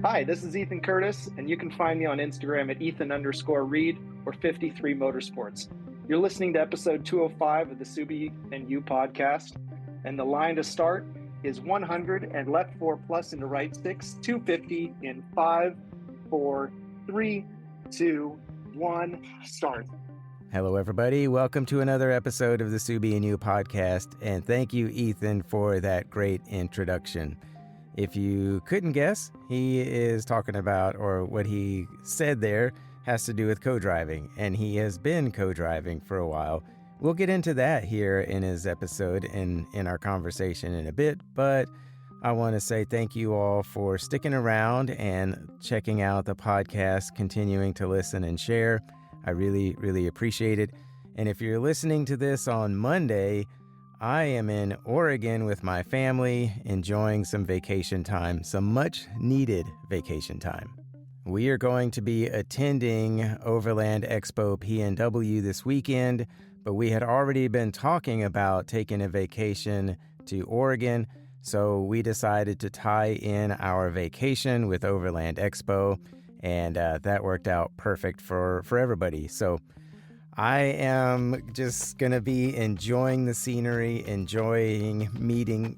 Hi, this is Ethan Curtis, and you can find me on Instagram at Ethan_Reed or 53 Motorsports. You're listening to episode 205 of the Subie and You podcast, and the line to start is 100 and left 4 plus into right 6, 250 in 5, 4, 3, 2, 1, start. Hello, everybody. Welcome to another episode of the Subie and You podcast, and thank you, Ethan, for that great introduction. If you couldn't guess, he is talking about, or what he said there has to do with co-driving, and he has been co-driving for a while. We'll get into that here in his episode in our conversation in a bit, but I want to say thank you all for sticking around and checking out the podcast, continuing to listen and share. I really, really appreciate it. And if you're listening to this on Monday, I am in Oregon with my family, enjoying some vacation time, some much needed vacation time. We are going to be attending Overland Expo PNW this weekend, but we had already been talking about taking a vacation to Oregon, so we decided to tie in our vacation with Overland Expo, and that worked out perfect for everybody. So I am just going to be enjoying the scenery, enjoy meeting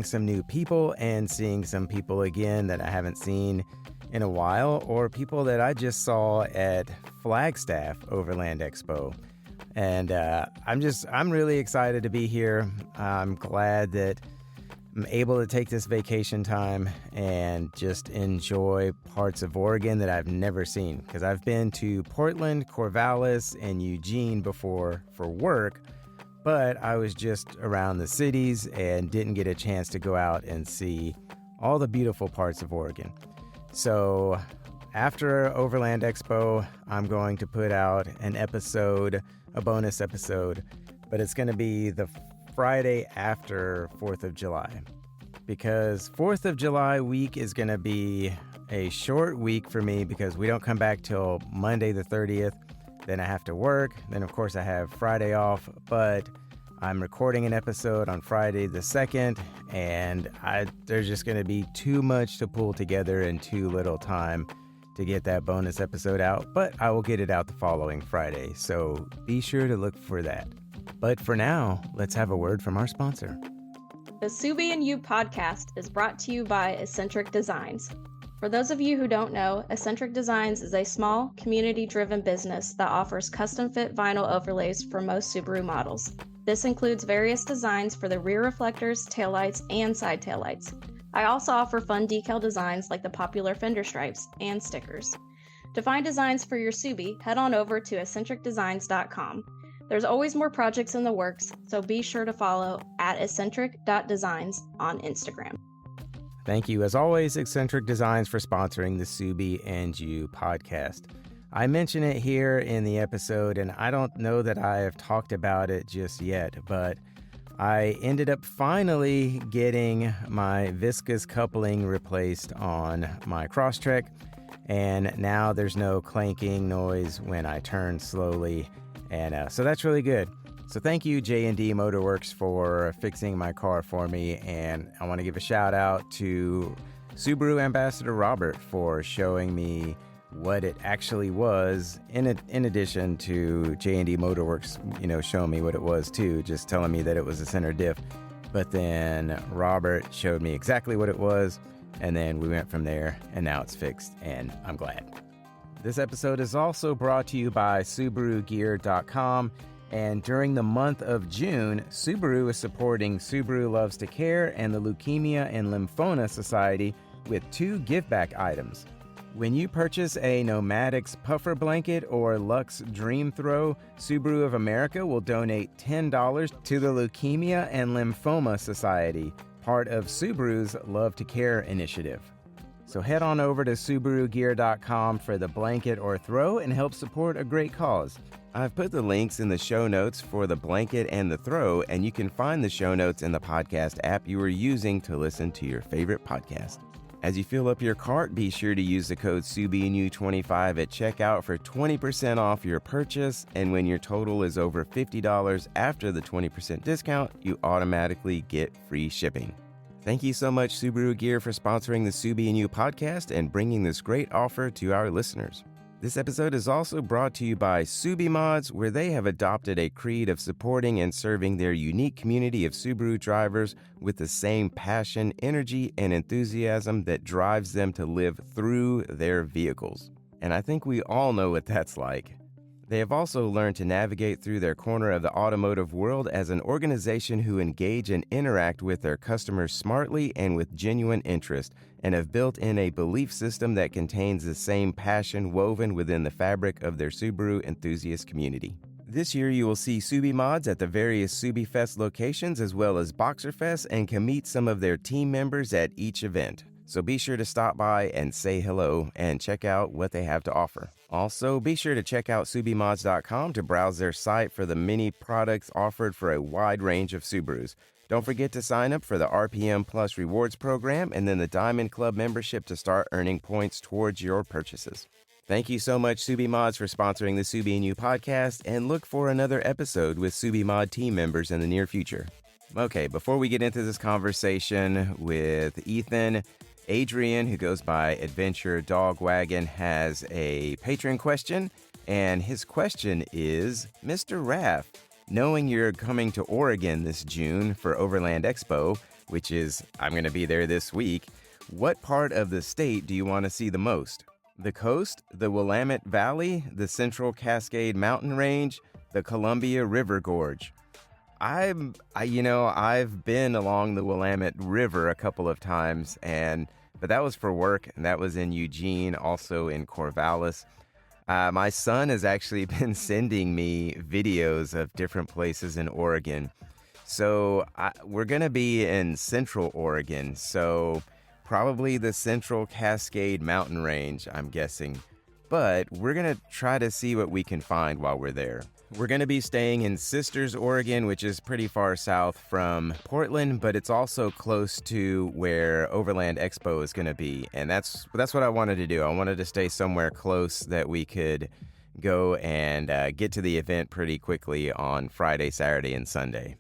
some new people and seeing some people again that I haven't seen in a while, or people that I just saw at Flagstaff Overland Expo. And I'm really excited to be here. I'm glad that I'm able to take this vacation time and just enjoy parts of Oregon that I've never seen, because I've been to Portland, Corvallis, and Eugene before for work, but I was just around the cities and didn't get a chance to go out and see all the beautiful parts of Oregon. So after Overland Expo, I'm going to put out a bonus episode, but it's going to be the Friday after 4th of July, because 4th of July week is going to be a short week for me because we don't come back till Monday the 30th. Then I have to work. Then, of course, I have Friday off, but I'm recording an episode on Friday the 2nd, and there's just going to be too much to pull together in too little time to get that bonus episode out, but I will get it out the following Friday, so be sure to look for that. But for now, let's have a word from our sponsor. The Subie and You podcast is brought to you by Eccentric Designs. For those of you who don't know, Eccentric Designs is a small, community-driven business that offers custom-fit vinyl overlays for most Subaru models. This includes various designs for the rear reflectors, taillights, and side taillights. I also offer fun decal designs like the popular fender stripes and stickers. To find designs for your Subie, head on over to eccentricdesigns.com. There's always more projects in the works, so be sure to follow at eccentric.designs on Instagram. Thank you, as always, Eccentric Designs, for sponsoring the Subie and You podcast. I mention it here in the episode, and I don't know that I have talked about it just yet, but I ended up finally getting my viscous coupling replaced on my Crosstrek, and now there's no clanking noise when I turn slowly. And so that's really good. So thank you, J&D Motorworks, for fixing my car for me. And I want to give a shout out to Subaru Ambassador Robert for showing me what it actually was, in addition to J&D Motorworks, showing me what it was too, just telling me that it was a center diff. But then Robert showed me exactly what it was, and then we went from there, and now it's fixed, and I'm glad. This episode is also brought to you by SubaruGear.com, and during the month of June, Subaru is supporting Subaru Loves to Care and the Leukemia and Lymphoma Society with 2 give-back items. When you purchase a Nomadix puffer blanket or Lux Dream Throw, Subaru of America will donate $10 to the Leukemia and Lymphoma Society, part of Subaru's Love to Care initiative. So head on over to SubaruGear.com for the blanket or throw and help support a great cause. I've put the links in the show notes for the blanket and the throw, and you can find the show notes in the podcast app you are using to listen to your favorite podcast. As you fill up your cart, be sure to use the code SUBIENU25 at checkout for 20% off your purchase, and when your total is over $50 after the 20% discount, you automatically get free shipping. Thank you so much, Subaru Gear, for sponsoring the Subie and You podcast and bringing this great offer to our listeners. This episode is also brought to you by Subie Mods, where they have adopted a creed of supporting and serving their unique community of Subaru drivers with the same passion, energy, and enthusiasm that drives them to live through their vehicles. And I think we all know what that's like. They have also learned to navigate through their corner of the automotive world as an organization who engage and interact with their customers smartly and with genuine interest, and have built in a belief system that contains the same passion woven within the fabric of their Subaru enthusiast community. This year, you will see Subie Mods at the various Subie Fest locations as well as Boxer Fest, and can meet some of their team members at each event. So be sure to stop by and say hello and check out what they have to offer. Also, be sure to check out SubieMods.com to browse their site for the many products offered for a wide range of Subarus. Don't forget to sign up for the RPM Plus Rewards program and then the Diamond Club membership to start earning points towards your purchases. Thank you so much, Subie Mods, for sponsoring the Subie and You podcast, and look for another episode with Subie Mod team members in the near future. Okay, before we get into this conversation with Ethan, Adrian, who goes by Adventure Dog Wagon, has a Patreon question, and his question is, Mr. Raff, knowing you're coming to Oregon this June for Overland Expo, which is, I'm going to be there this week, what part of the state do you want to see the most? The coast, the Willamette Valley, the Central Cascade Mountain Range, the Columbia River Gorge? I've been along the Willamette River a couple of times, but that was for work, and that was in Eugene, also in Corvallis. My son has actually been sending me videos of different places in Oregon. So we're going to be in Central Oregon, so probably the Central Cascade Mountain Range, I'm guessing. But we're going to try to see what we can find while we're there. We're going to be staying in Sisters, Oregon, which is pretty far south from Portland, but it's also close to where Overland Expo is going to be. And that's what I wanted to do. I wanted to stay somewhere close that we could go and get to the event pretty quickly on Friday, Saturday, and Sunday.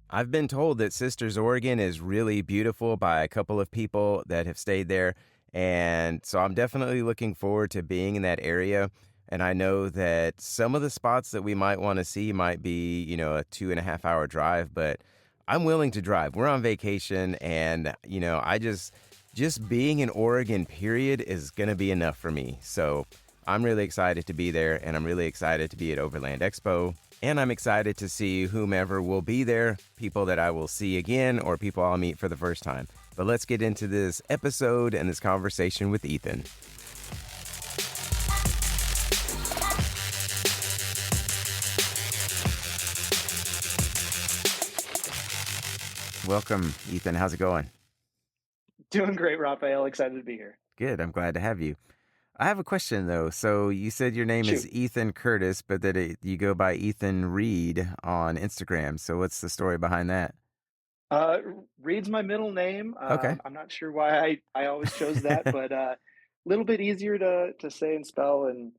I've been told that Sisters, Oregon is really beautiful by a couple of people that have stayed there. And so I'm definitely looking forward to being in that area. And I know that some of the spots that we might want to see might be, a 2.5 hour drive, but I'm willing to drive. We're on vacation, and, I just being in Oregon, period, is going to be enough for me. So I'm really excited to be there, and I'm really excited to be at Overland Expo. And I'm excited to see whomever will be there, people that I will see again or people I'll meet for the first time. But let's get into this episode and this conversation with Ethan. Welcome, Ethan. How's it going? Doing great, Raphael. Excited to be here. Good. I'm glad to have you. I have a question, though. So you said your name is Ethan Curtis, but that you go by Ethan Reed on Instagram. So what's the story behind that? Reed's my middle name. Okay. I'm not sure why I always chose that, but a little bit easier to say and spell, and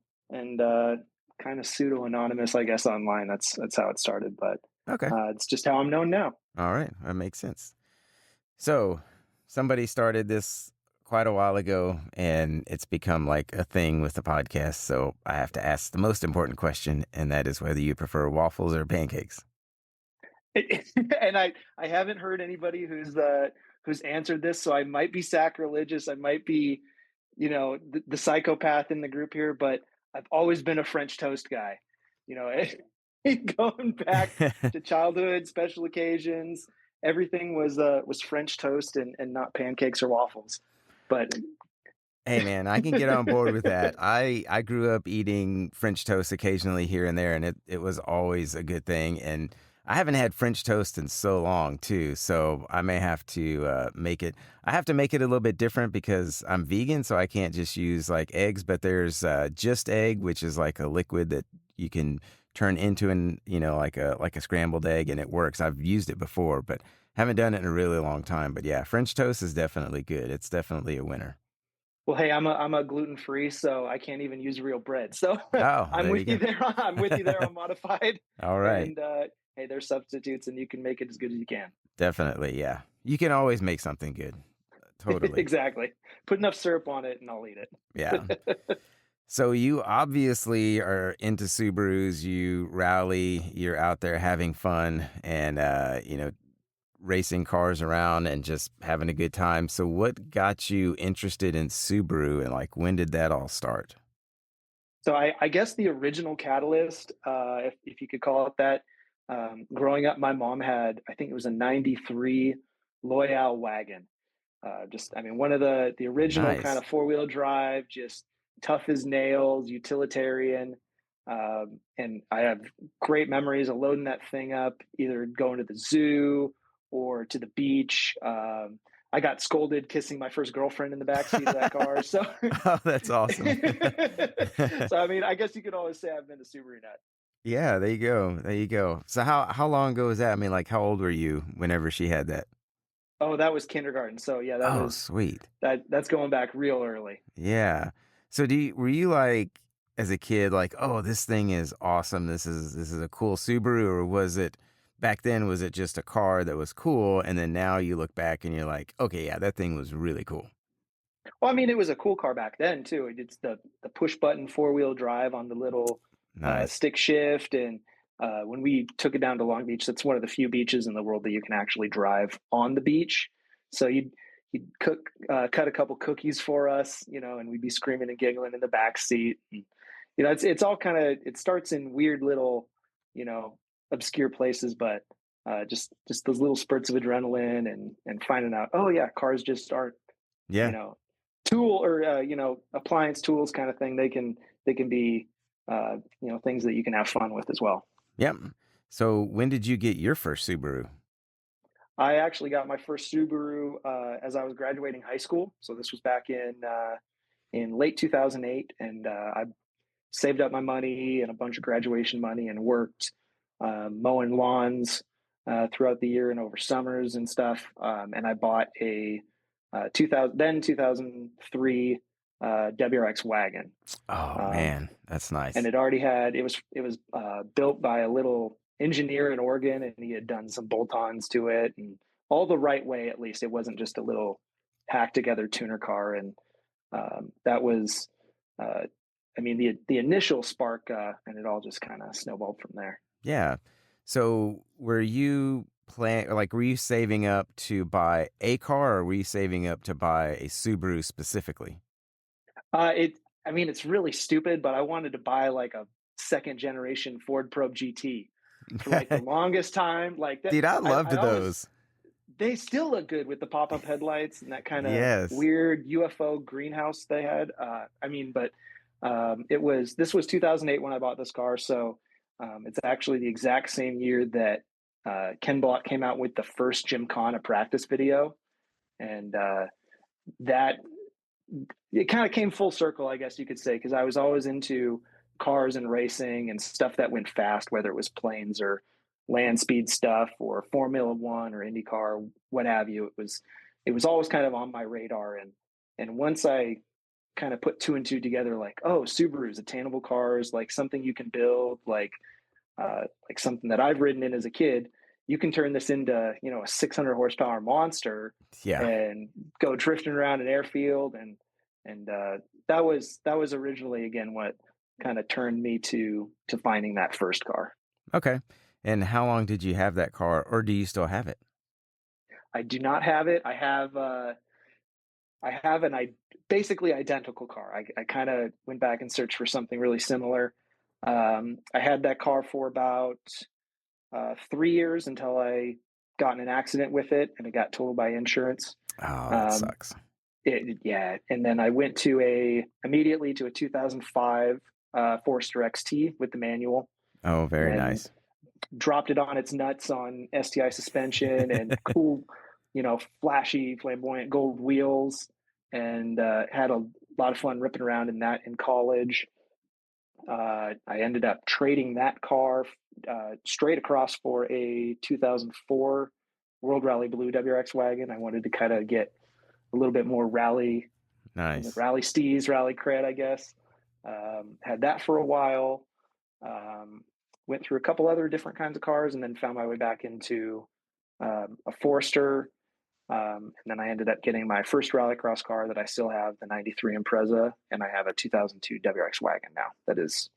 kind of pseudo-anonymous, I guess, online. That's how it started, but okay. It's just how I'm known now. All right. That makes sense. So somebody started this quite a while ago, and it's become like a thing with the podcast. So I have to ask the most important question, and that is whether you prefer waffles or pancakes. And I haven't heard anybody who's answered this, so I might be sacrilegious. I might be, the psychopath in the group here, but I've always been a French toast guy. Going back to childhood, special occasions, everything was French toast and not pancakes or waffles. But hey, man, I can get on board with that. I grew up eating French toast occasionally here and there, and it was always a good thing. And I haven't had French toast in so long, too, so I may have to make it. I have to make it a little bit different because I'm vegan, so I can't just use, like, eggs. But there's Just Egg, which is like a liquid that you can turn into like a scrambled egg, and it works. I've used it before, but haven't done it in a really long time. But yeah, French toast is definitely good. It's definitely a winner. Well, hey, I'm a gluten-free, so I can't even use real bread. So I'm with you there. I'm with you there on modified. All right. And hey, there's substitutes, and you can make it as good as you can. Definitely, yeah. You can always make something good. Totally. Exactly. Put enough syrup on it and I'll eat Yeah. it. So you obviously are into Subarus, you rally, you're out there having fun and racing cars around and just having a good time. So what got you interested in Subaru and like when did that all start? So I guess the original catalyst, if you could call it that, growing up, my mom had, I think it was a 93 Loyal wagon. I mean, one of the original kind Nice. of four-wheel drive, just tough as nails, utilitarian. And I have great memories of loading that thing up, either going to the zoo or to the beach. I got scolded kissing my first girlfriend in the backseat of that car. So, Oh, that's awesome. so I mean, I guess you could always say I've been a Subaru nut. Yeah, there you go. There you go. So how long ago was that? I mean, like how old were you whenever she had that? Oh, that was kindergarten. So yeah, Oh, sweet. that's going back real early. Yeah. So were you like as a kid like, "Oh, this thing is awesome. This is a cool Subaru," or was it back then was it just a car that was cool and then now you look back and you're like, "Okay, yeah, that thing was really cool." Well, I mean, it was a cool car back then too. It's the push button four-wheel drive on the little Nice. stick shift, and when we took it down to Long Beach, that's one of the few beaches in the world that you can actually drive on the beach. So you'd cut a couple cookies for us, and we'd be screaming and giggling in the back seat. And, it's all kind of it starts in weird little, you know, obscure places, but just those little spurts of adrenaline and finding out, oh yeah, cars just aren't, you Yeah. know, tool or appliance tools kind of thing. They can be things that you can have fun with as well. Yep. So when did you get your first Subaru? I actually got my first Subaru as I was graduating high school, so this was back in late 2008, and I saved up my money and a bunch of graduation money and worked mowing lawns throughout the year and over summers and stuff. And I bought a 2003 WRX wagon. Oh Um, man, that's and nice. it was built by a little engineer in Oregon, and he had done some bolt-ons to it and all the right way. At least it wasn't just a little hacked together tuner car, and that was, uh, I mean, the initial spark, and it all just kind of snowballed from there. Yeah. So were you saving up to buy a car or were you saving up to buy a Subaru specifically? It, I mean, it's really stupid, but I wanted to buy like a second generation Ford Probe GT for like the longest time. Like that, Dude, I loved I always those. they still look good with the pop up headlights and that kind of Yes. weird UFO greenhouse they had. I mean, but this was 2008 when I bought this car, so it's actually the exact same year that Ken Block came out with the first Gymkhana practice video, and that it kind of came full circle, I guess you could say, because I was always into cars and racing and stuff that went fast, whether it was planes or land speed stuff or Formula One or IndyCar, what have you. It was always kind of on my radar, and once I kind of put two and two together, like, oh, Subaru's attainable cars, like something you can build, like something that I've ridden in as a kid. You can turn this into a 600 horsepower monster Yeah. and go drifting around an airfield, and that was originally again what kind of turned me to finding that first car. Okay. And how long did you have that car or do you still have it? I do not have it. I have an basically identical car. I kind of went back and searched for something really similar. I had that car for about 3 years until I got in an accident with it and it got totaled by insurance. Oh, that Um, sucks. yeah, and then I went immediately to a 2005 Forester XT with the manual, Oh, and very then nice. dropped it on its nuts on STI suspension and cool, flashy, flamboyant gold wheels, and had a lot of fun ripping around in that in college. I ended up trading that car straight across for a 2004 World Rally Blue WRX wagon. I wanted to kind of get a little bit more Nice. rally steez, rally cred, I guess. Had that for a while. Went through a couple other different kinds of cars, and then found my way back into a Forester. And then I ended up getting my first rallycross car that I still have, the 93 Impreza, and I have a 2002 WRX wagon now that is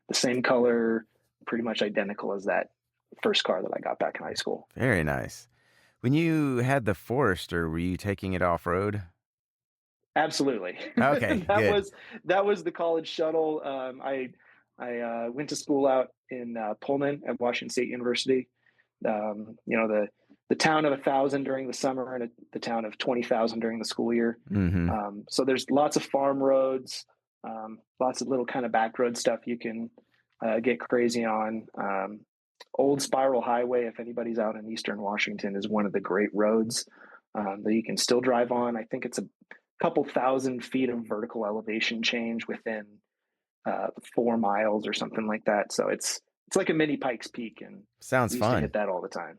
the same color, pretty much identical as that first car that I got back in high school. Very nice. When you had the Forester, were you taking it off-road? Absolutely. Okay, good. That was the college shuttle. I went to school out in Pullman at Washington State University. The town of 1,000 during the summer and the town of 20,000 during the school year. Mm-hmm. So there's lots of farm roads, lots of little kind of back road stuff you can get crazy on. Old Spiral Highway, if anybody's out in Eastern Washington, is one of the great roads that you can still drive on. I think it's a couple 1,000 feet of vertical elevation change within 4 miles or something like that. So it's like a mini Pikes Peak, and Sounds we used fun. to hit that all the time.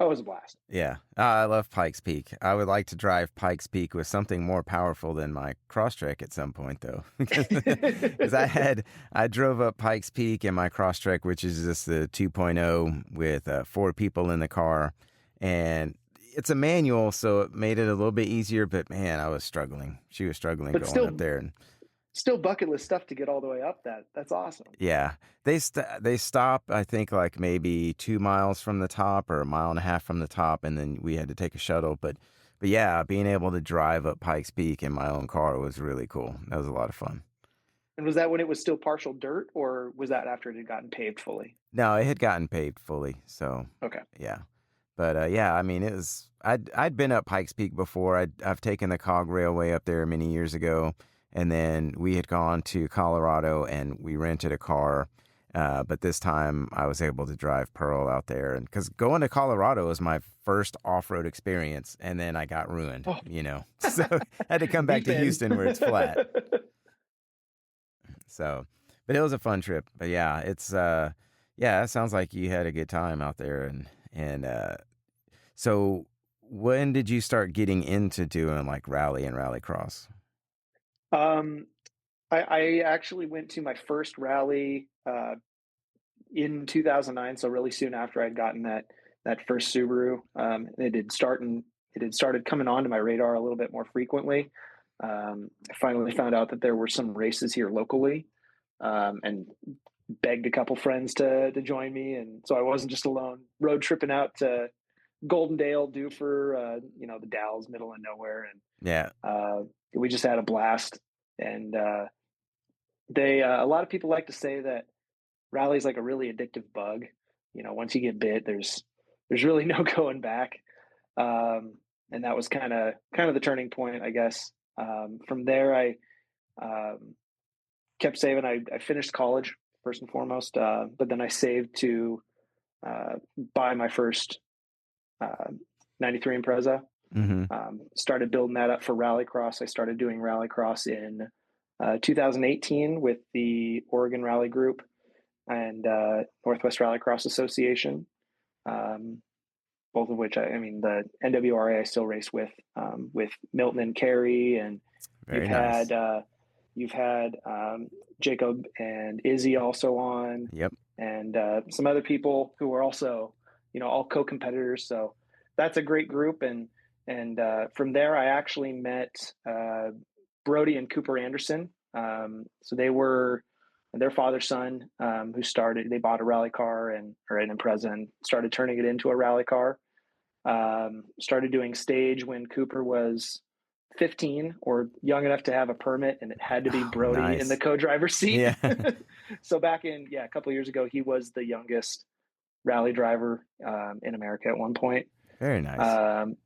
Oh, it was a blast. Yeah, I love Pikes Peak. I would like to drive Pikes Peak with something more powerful than my Crosstrek at some point, though, because I drove up Pikes Peak in my Crosstrek, which is just the 2.0 with 4 people in the car, and it's a manual, so it made it a little bit easier. But man, I was struggling. She was struggling But going up there, and still bucket list stuff to get all the way up. That's awesome. yeah, they stop, I think, like maybe 2 miles from the top or 1.5 miles from the top, and then we had to take a shuttle. But yeah, being able to drive up Pikes Peak in my own car was really cool. That was a lot of fun. And was that when it was still partial dirt, or was that after it had gotten paved fully? No, it had gotten paved fully. So Okay. yeah, but yeah, I mean, it was. I'd been up Pikes Peak before. I've taken the Cog Railway up there many years ago. And then we had gone to Colorado and we rented a car. But this time I was able to drive Pearl out there. And because going to Colorado was my first off-road experience. And then I got ruined, So I had to come back to Houston where it's flat. So, but it was a fun trip. But yeah, it sounds like you had a good time out there. And so when did you start getting into doing like rally and rallycross? I actually went to my first rally in 2009, so really soon after I'd gotten that first Subaru. It had started coming onto my radar a little bit more frequently. I finally found out that there were some races here locally, and begged a couple friends to join me, and so I wasn't just alone road tripping out to Goldendale, Doofer, the Dalles, middle of nowhere, and yeah. We just had a blast. And a lot of people like to say that rally is like a really addictive bug. Once you get bit, there's really no going back. And that was kind of the turning point, I guess. From there, I kept saving. I finished college first and foremost, but then I saved to buy my first 93 Impreza. Mm-hmm. Started building that up for rallycross. I started doing rallycross in 2018 with the Oregon Rally Group and Northwest Rallycross Association, both of which the NWRA I still race with Milton and Carey, and you've had Jacob and Izzy also on, yep, and some other people who are also all co-competitors. So that's a great group, and from there I actually met Brody and Cooper Anderson. So they were their father-son they bought a rally car or an Impreza and started turning it into a rally car. Started doing stage when Cooper was 15 or young enough to have a permit, and it had to be Brody in the co-driver's seat. Yeah. So back in a couple of years ago, he was the youngest rally driver in America at one point. Very nice.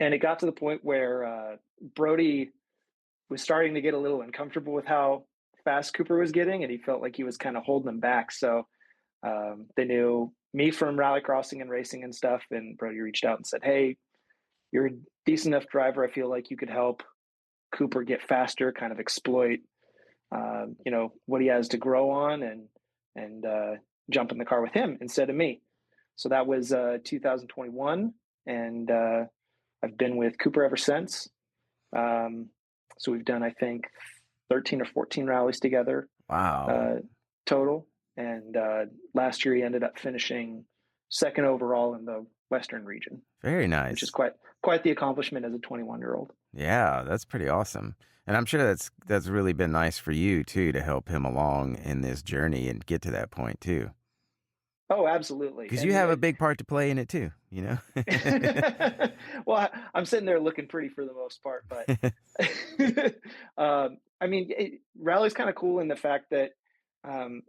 And it got to the point where Brody was starting to get a little uncomfortable with how fast Cooper was getting, and he felt like he was kind of holding him back. So they knew me from rallycrossing and racing and stuff, and Brody reached out and said, "Hey, you're a decent enough driver. I feel like you could help Cooper get faster, kind of exploit what he has to grow on, and jump in the car with him instead of me." So that was 2021, and I've been with Cooper ever since. So we've done, I think, 13 or 14 rallies together. Wow. Total. And last year he ended up finishing second overall in the Western region. Very nice. Which is quite the accomplishment as a 21-year-old. Yeah, that's pretty awesome. And I'm sure that's really been nice for you too, to help him along in this journey and get to that point too. Oh, absolutely. Because you have a big part to play in it too, you know? Well, I'm sitting there looking pretty for the most part, but I mean, rally's kind of cool in the fact that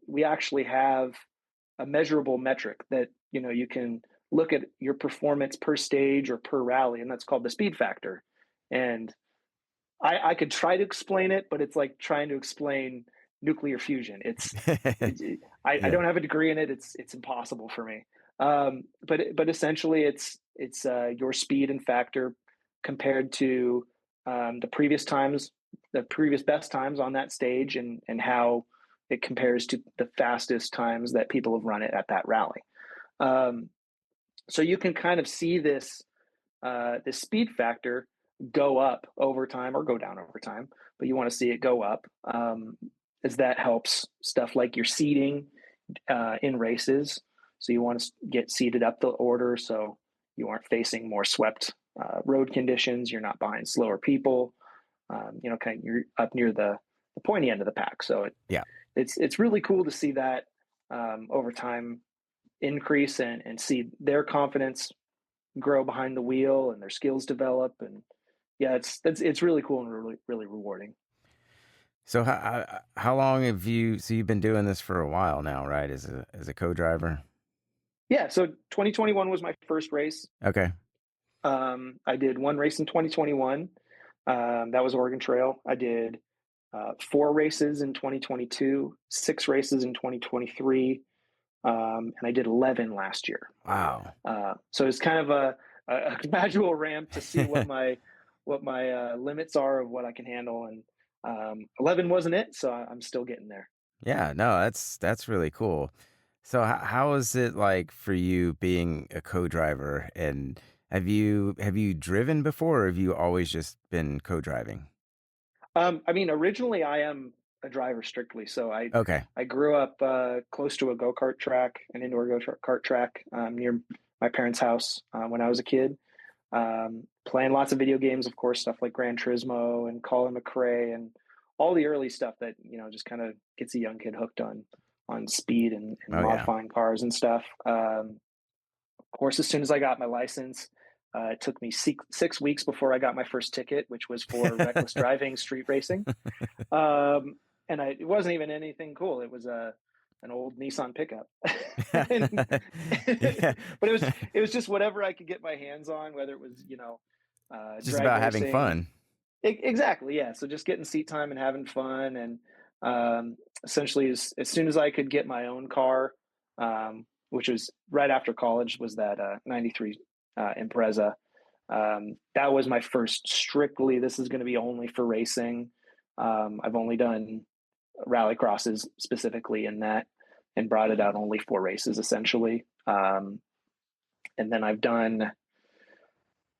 we actually have a measurable metric that, you know, you can look at your performance per stage or per rally, and that's called the speed factor. And I could try to explain it, but it's like trying to explain nuclear fusion. I don't have a degree in it. It's impossible for me. But essentially, it's your speed and factor compared to the previous best times on that stage, and how it compares to the fastest times that people have run it at that rally. So you can kind of see this speed factor go up over time or go down over time, but you want to see it go up, as that helps stuff like your seating in races. So you want to get seated up the order so you aren't facing more swept road conditions. You're not behind slower people. You know, kind of you're up near the pointy end of the pack. So it's really cool to see that over time increase and see their confidence grow behind the wheel and their skills develop. And it's really cool and really, really rewarding. So how long have you've been doing this for a while now, right? As a co-driver? Yeah. So 2021 was my first race. Okay. I did one race in 2021. That was Oregon Trail. I did 4 races in 2022, 6 races in 2023. And I did 11 last year. Wow. So it's kind of a gradual ramp to see what my limits are of what I can handle. And 11 wasn't it, so I'm still getting there. Yeah, no, that's really cool. So how is it like for you being a co-driver, and have you driven before, or have you always just been co-driving? I mean, originally I am a driver strictly. So I grew up close to a go-kart track, an indoor go-kart track near my parents' house when I was a kid. Playing lots of video games, of course, stuff like Gran Turismo and Colin McRae and all the early stuff that, you know, just kind of gets a young kid hooked on speed and modifying cars and stuff. Of course, as soon as I got my license, it took me 6 weeks before I got my first ticket, which was for reckless driving, street racing. And it wasn't even anything cool. It was an old Nissan pickup. But it was just whatever I could get my hands on, whether it was, you know, just about racing. Having fun. Exactly. Yeah. So just getting seat time and having fun. And essentially as soon as I could get my own car, which was right after college, was that 93 Impreza. That was my first strictly, this is going to be only for racing. I've only done rallycrosses specifically in that, and brought it out only 4 races essentially. And then I've done,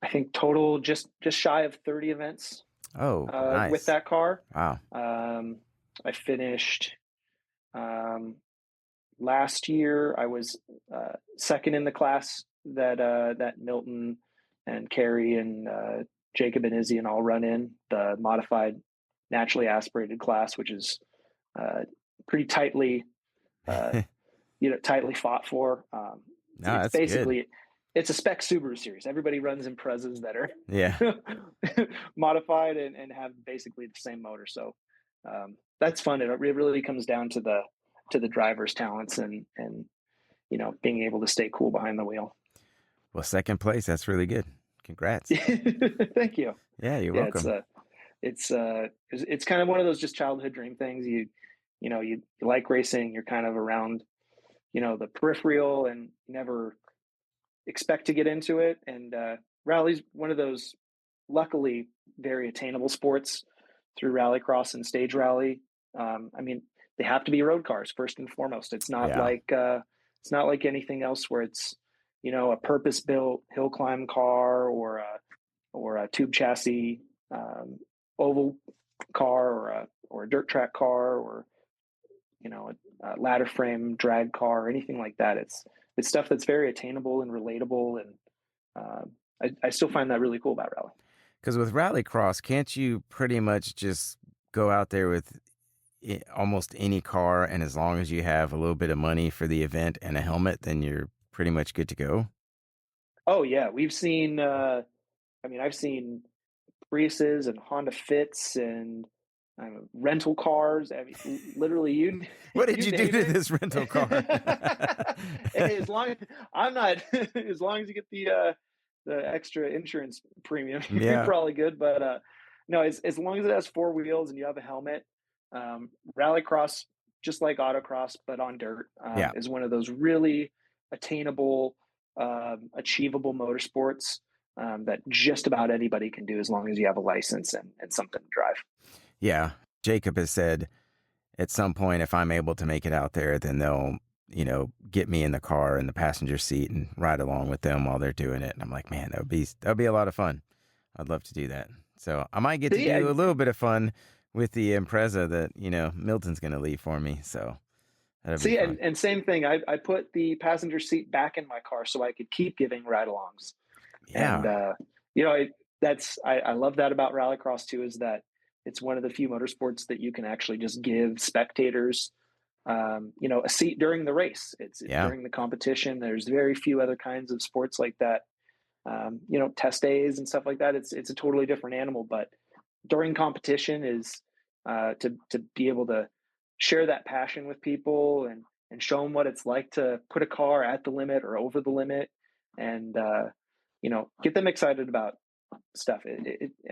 I think total just shy of 30 events. Oh, nice. With that car. Wow. I finished last year. I was second in the class that Milton and Carrie and Jacob and Izzy and all run in, the modified naturally aspirated class, which is pretty tightly tightly fought for. It's basically good. It's a spec Subaru series. Everybody runs Imprezas that are modified and have basically the same motor. So that's fun. It really comes down to the driver's talents and you know, being able to stay cool behind the wheel. Well, second place, that's really good. Congrats. Thank you. Yeah, you're welcome. It's kind of one of those just childhood dream things. You like racing, you're kind of around, you know, the peripheral and never expect to get into it. And rally's one of those luckily very attainable sports through rallycross and stage rally. I mean, they have to be road cars first and foremost. It's not like anything else where it's, you know, a purpose-built hill climb car or a tube chassis oval car or a dirt track car or, you know, a ladder frame drag car or anything like that. it's stuff that's very attainable and relatable. And I still find that really cool about rally. Because with rallycross, can't you pretty much just go out there with almost any car, and as long as you have a little bit of money for the event and a helmet, then you're pretty much good to go? Oh yeah, we've seen. I've seen Priuses and Honda Fits and rental cars. I mean, literally, What did you you do name to it. this rental car? Hey, as long as I'm not, as long as you get the extra insurance premium, you're Yeah. probably good. But no, as long as it has four wheels and you have a helmet, rallycross, just like autocross but on dirt, Yeah. is one of those really attainable, achievable motorsports that just about anybody can do as long as you have a license and something to drive. Yeah. Jacob has said at some point, if I'm able to make it out there, then they'll, get me in the car in the passenger seat and ride along with them while they're doing it. And I'm like, man, that would be a lot of fun. I'd love to do that. So I might get to do a little bit of fun with the Impreza that, Milton's going to leave for me. So that'll be fun. And same thing. I put the passenger seat back in my car so I could keep giving ride-alongs. Yeah. And, I love that about rallycross too, is that it's one of the few motorsports that you can actually just give spectators, a seat during the race. It's during the competition. There's very few other kinds of sports like that. Test days and stuff like that. It's a totally different animal, but during competition is to be able to share that passion with people and show them what it's like to put a car at the limit or over the limit, and get them excited about stuff.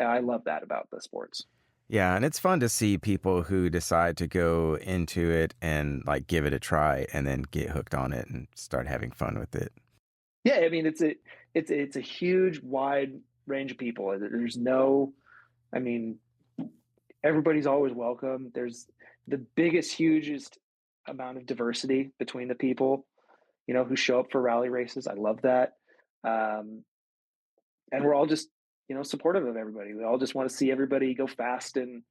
I love that about the sports. Yeah, and it's fun to see people who decide to go into it and like give it a try and then get hooked on it and start having fun with it. Yeah, I mean it's a huge, wide range of people. There's no, I mean, everybody's always welcome. There's the hugest amount of diversity between the people, who show up for rally races. I love that. And we're all just, supportive of everybody. We all just want to see everybody go fast and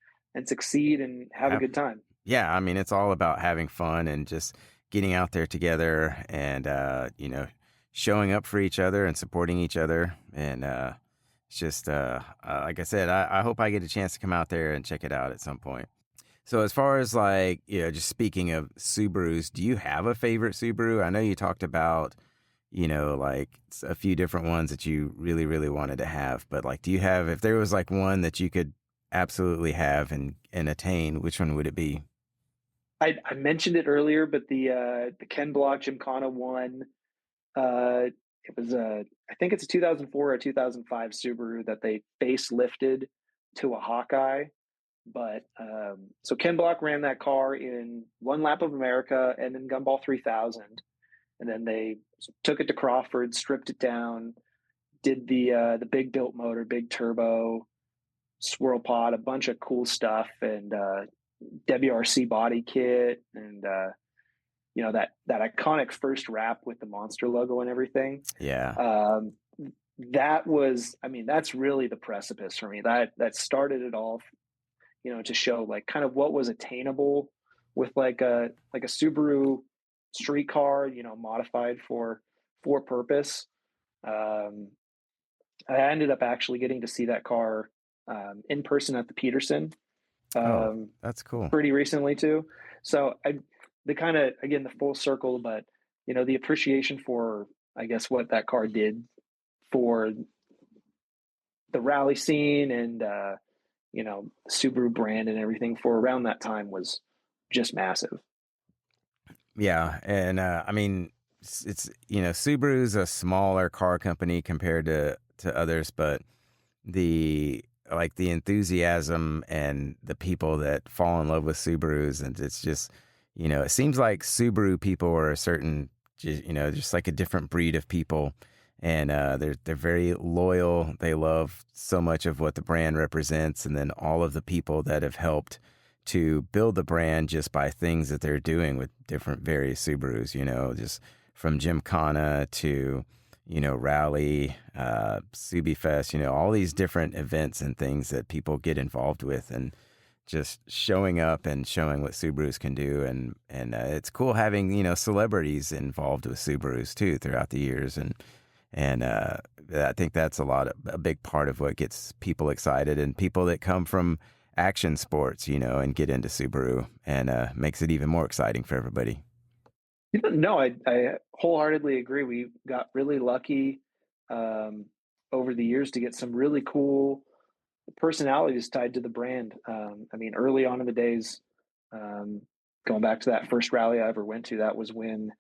succeed and have a good time. Yeah. I mean, it's all about having fun and just getting out there together and, showing up for each other and supporting each other. And, it's just, like I said, I hope I get a chance to come out there and check it out at some point. So as far as like, just speaking of Subarus, do you have a favorite Subaru? I know you talked about, like a few different ones that you really, really wanted to have, but like, do you have, if there was like one that you could absolutely have and attain, which one would it be? I mentioned it earlier, but the Ken Block Gymkhana one, it was I think it's a 2004 or 2005 Subaru that they facelifted to a Hawkeye. But so Ken Block ran that car in one lap of America and then Gumball 3000. And then they took it to Crawford, stripped it down, did the big built motor, big turbo, swirl pod, a bunch of cool stuff, and WRC body kit, and that iconic first wrap with the monster logo and everything. Yeah. That was, that's really the precipice for me. That started it all, to show like kind of what was attainable with like a Subaru street car, modified for purpose. I ended up actually getting to see that car in person at the Peterson. That's cool. Pretty recently too. So the kind of, again, the full circle, but the appreciation for, I guess, what that car did for the rally scene and Subaru brand and everything for around that time was just massive. Yeah. And it's Subaru's a smaller car company compared to others, but the enthusiasm and the people that fall in love with Subarus, and it's just, it seems like Subaru people are a certain, just like a different breed of people. And they're very loyal. They love so much of what the brand represents, and then all of the people that have helped to build the brand just by things that they're doing with different various Subarus. Just from Gymkhana to Rally, Subie Fest. All these different events and things that people get involved with, and just showing up and showing what Subarus can do. And it's cool having, celebrities involved with Subarus too throughout the years. And I think that's a big part of what gets people excited, and people that come from action sports, and get into Subaru, and makes it even more exciting for everybody. No, I wholeheartedly agree. We got really lucky over the years to get some really cool personalities tied to the brand. Early on in the days, going back to that first rally I ever went to, that was when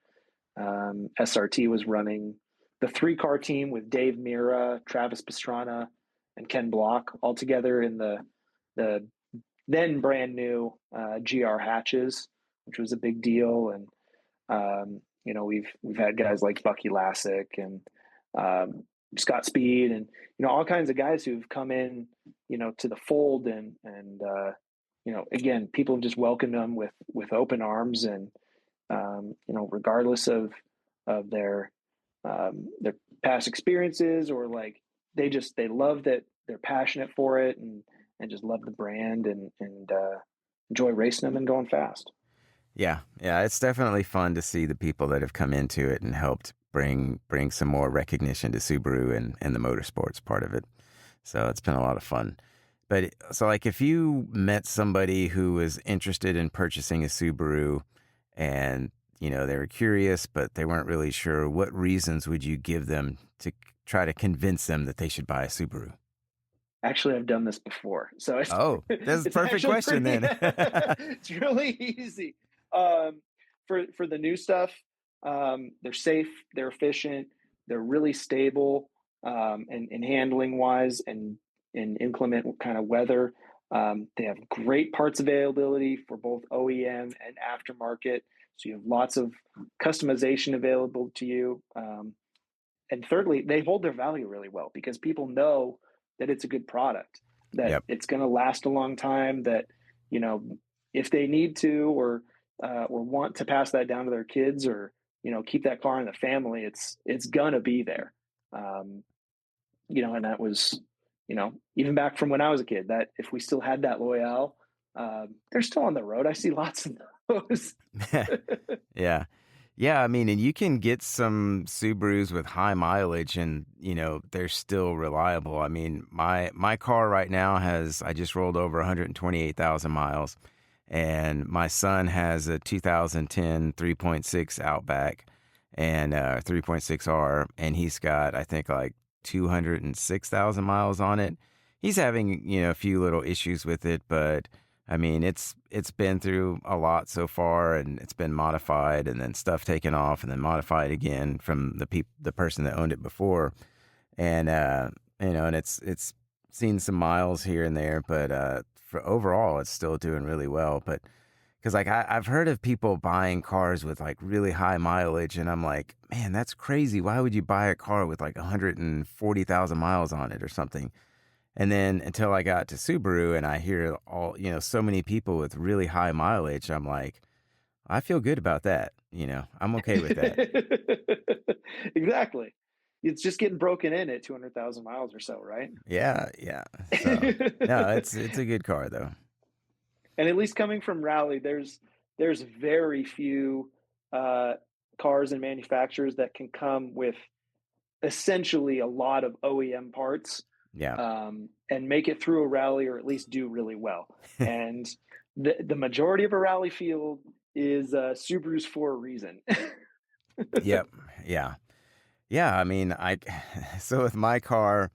SRT was running the 3-car team with Dave Mira, Travis Pastrana, and Ken Block all together in the then brand new GR hatches, which was a big deal. And we've had guys like Bucky Lassick and Scott Speed, and all kinds of guys who've come in, to the fold, and again, people have just welcomed them with open arms, and regardless of their past experiences, or like they love that they're passionate for it, and just love the brand, and enjoy racing them and going fast. Yeah, it's definitely fun to see the people that have come into it and helped bring some more recognition to Subaru and the motorsports part of it. So it's been a lot of fun. But so, like, if you met somebody who was interested in purchasing a Subaru, and they were curious but they weren't really sure, what reasons would you give them to try to convince them that they should buy a Subaru? Actually, I've done this before, so that's a perfect question then. It's really easy. For the new stuff, they're safe, they're efficient, they're really stable, and handling wise, and in inclement kind of weather. They have great parts availability for both OEM and aftermarket, so you have lots of customization available to you. And thirdly, they hold their value really well, because people know that it's a good product, that it's going to last a long time, that if they need to, or want to pass that down to their kids, or keep that car in the family, it's gonna be there. And that was even back from when I was a kid, that if we still had that Loyale, they're still on the road. I see lots of those. Yeah, and you can get some Subarus with high mileage, and they're still reliable. My car right now I just rolled over 128,000 miles. And my son has a 2010 3.6 Outback, and 3.6R, and he's got, I think, like 206,000 miles on it. He's having, a few little issues with it, but it's been through a lot so far, and it's been modified, and then stuff taken off, and then modified again from the person that owned it before. And and it's seen some miles here and there, but for overall, it's still doing really well. But because I've heard of people buying cars with like really high mileage, and I'm like, man, that's crazy. Why would you buy a car with like 140,000 miles on it or something? And then until I got to Subaru, and I hear so many people with really high mileage, I'm like, I feel good about that. I'm okay with that. Exactly. It's just getting broken in at 200,000 miles or so, right? Yeah. So, no, it's a good car though. And at least coming from Rally, there's very few cars and manufacturers that can come with essentially a lot of OEM parts, and make it through a rally, or at least do really well. And the majority of a rally field is Subarus for a reason. Yep. Yeah. So with my car,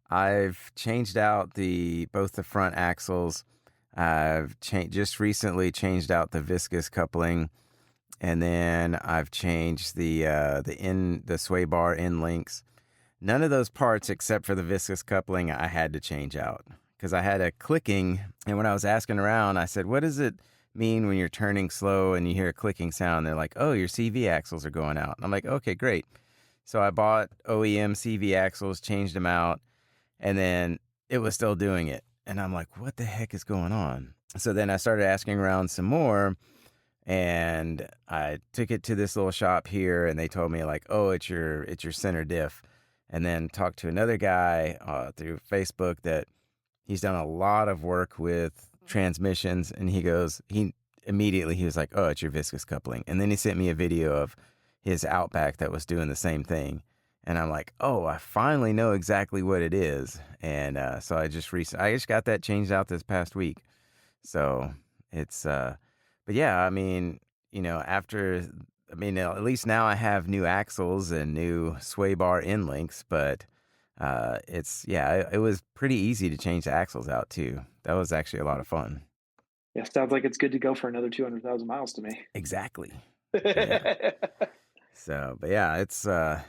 I've changed out both the front axles. I've just recently changed out the viscous coupling, and then I've changed the sway bar end links. None of those parts, except for the viscous coupling, I had to change out, because I had a clicking, and when I was asking around, I said, what does it mean when you're turning slow and you hear a clicking sound? They're like, oh, your CV axles are going out. And I'm like, okay, great. So I bought OEM CV axles, changed them out, and then it was still doing it. And I'm like, what the heck is going on? So then I started asking around some more, and I took it to this little shop here, and they told me like, oh, it's your center diff. And then talked to another guy through Facebook that he's done a lot of work with transmissions, and he was like, oh, it's your viscous coupling. And then he sent me a video of his Outback that was doing the same thing. And I'm like, oh, I finally know exactly what it is. And so I just got that changed out this past week. So it's, but yeah, I mean, at least now I have new axles and new sway bar end links, but it was pretty easy to change the axles out too. That was actually a lot of fun. Yeah, sounds like it's good to go for another 200,000 miles to me. Exactly. Yeah. So, but yeah, it's I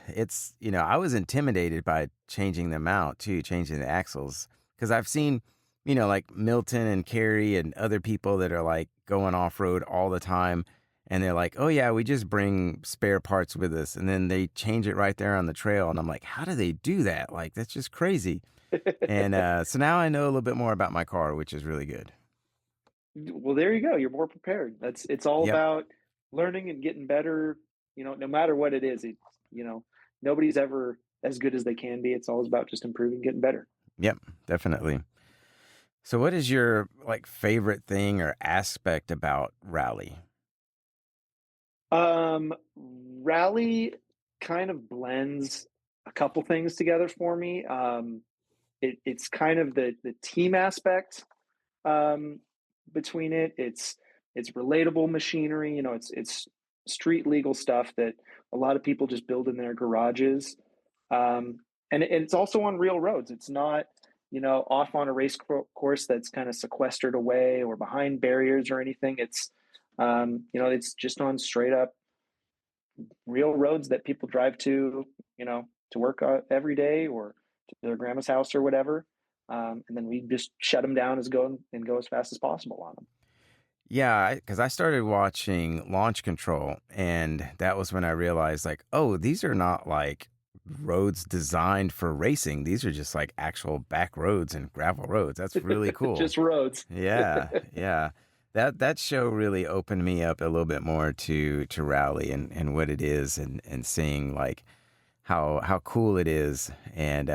was intimidated by changing them out too, changing the axles, because I've seen, like Milton and Carrie and other people that are like going off road all the time, and they're like, oh yeah, we just bring spare parts with us, and then they change it right there on the trail, and I'm like, how do they do that? Like, that's just crazy. And so now I know a little bit more about my car, which is really good. Well, there you go. You're more prepared. It's all Yep. about learning and getting better. No matter what it is, nobody's ever as good as they can be. It's always about just improving, getting better. Yep, definitely. So what is your like favorite thing or aspect about rally? Rally kind of blends a couple things together for me. It's kind of the team aspect between it. It's relatable machinery. It's street legal stuff that a lot of people just build in their garages, and it's also on real roads. It's not off on a race course that's kind of sequestered away or behind barriers or anything. It's just on straight up real roads that people drive to work every day or to their grandma's house or whatever. And then we just shut them down go as fast as possible on them. Yeah, because I started watching Launch Control, and that was when I realized, like, oh, these are not like roads designed for racing. These are just like actual back roads and gravel roads. That's really cool. Just roads. Yeah, yeah. That show really opened me up a little bit more to rally and what it is, and seeing like how cool it is, and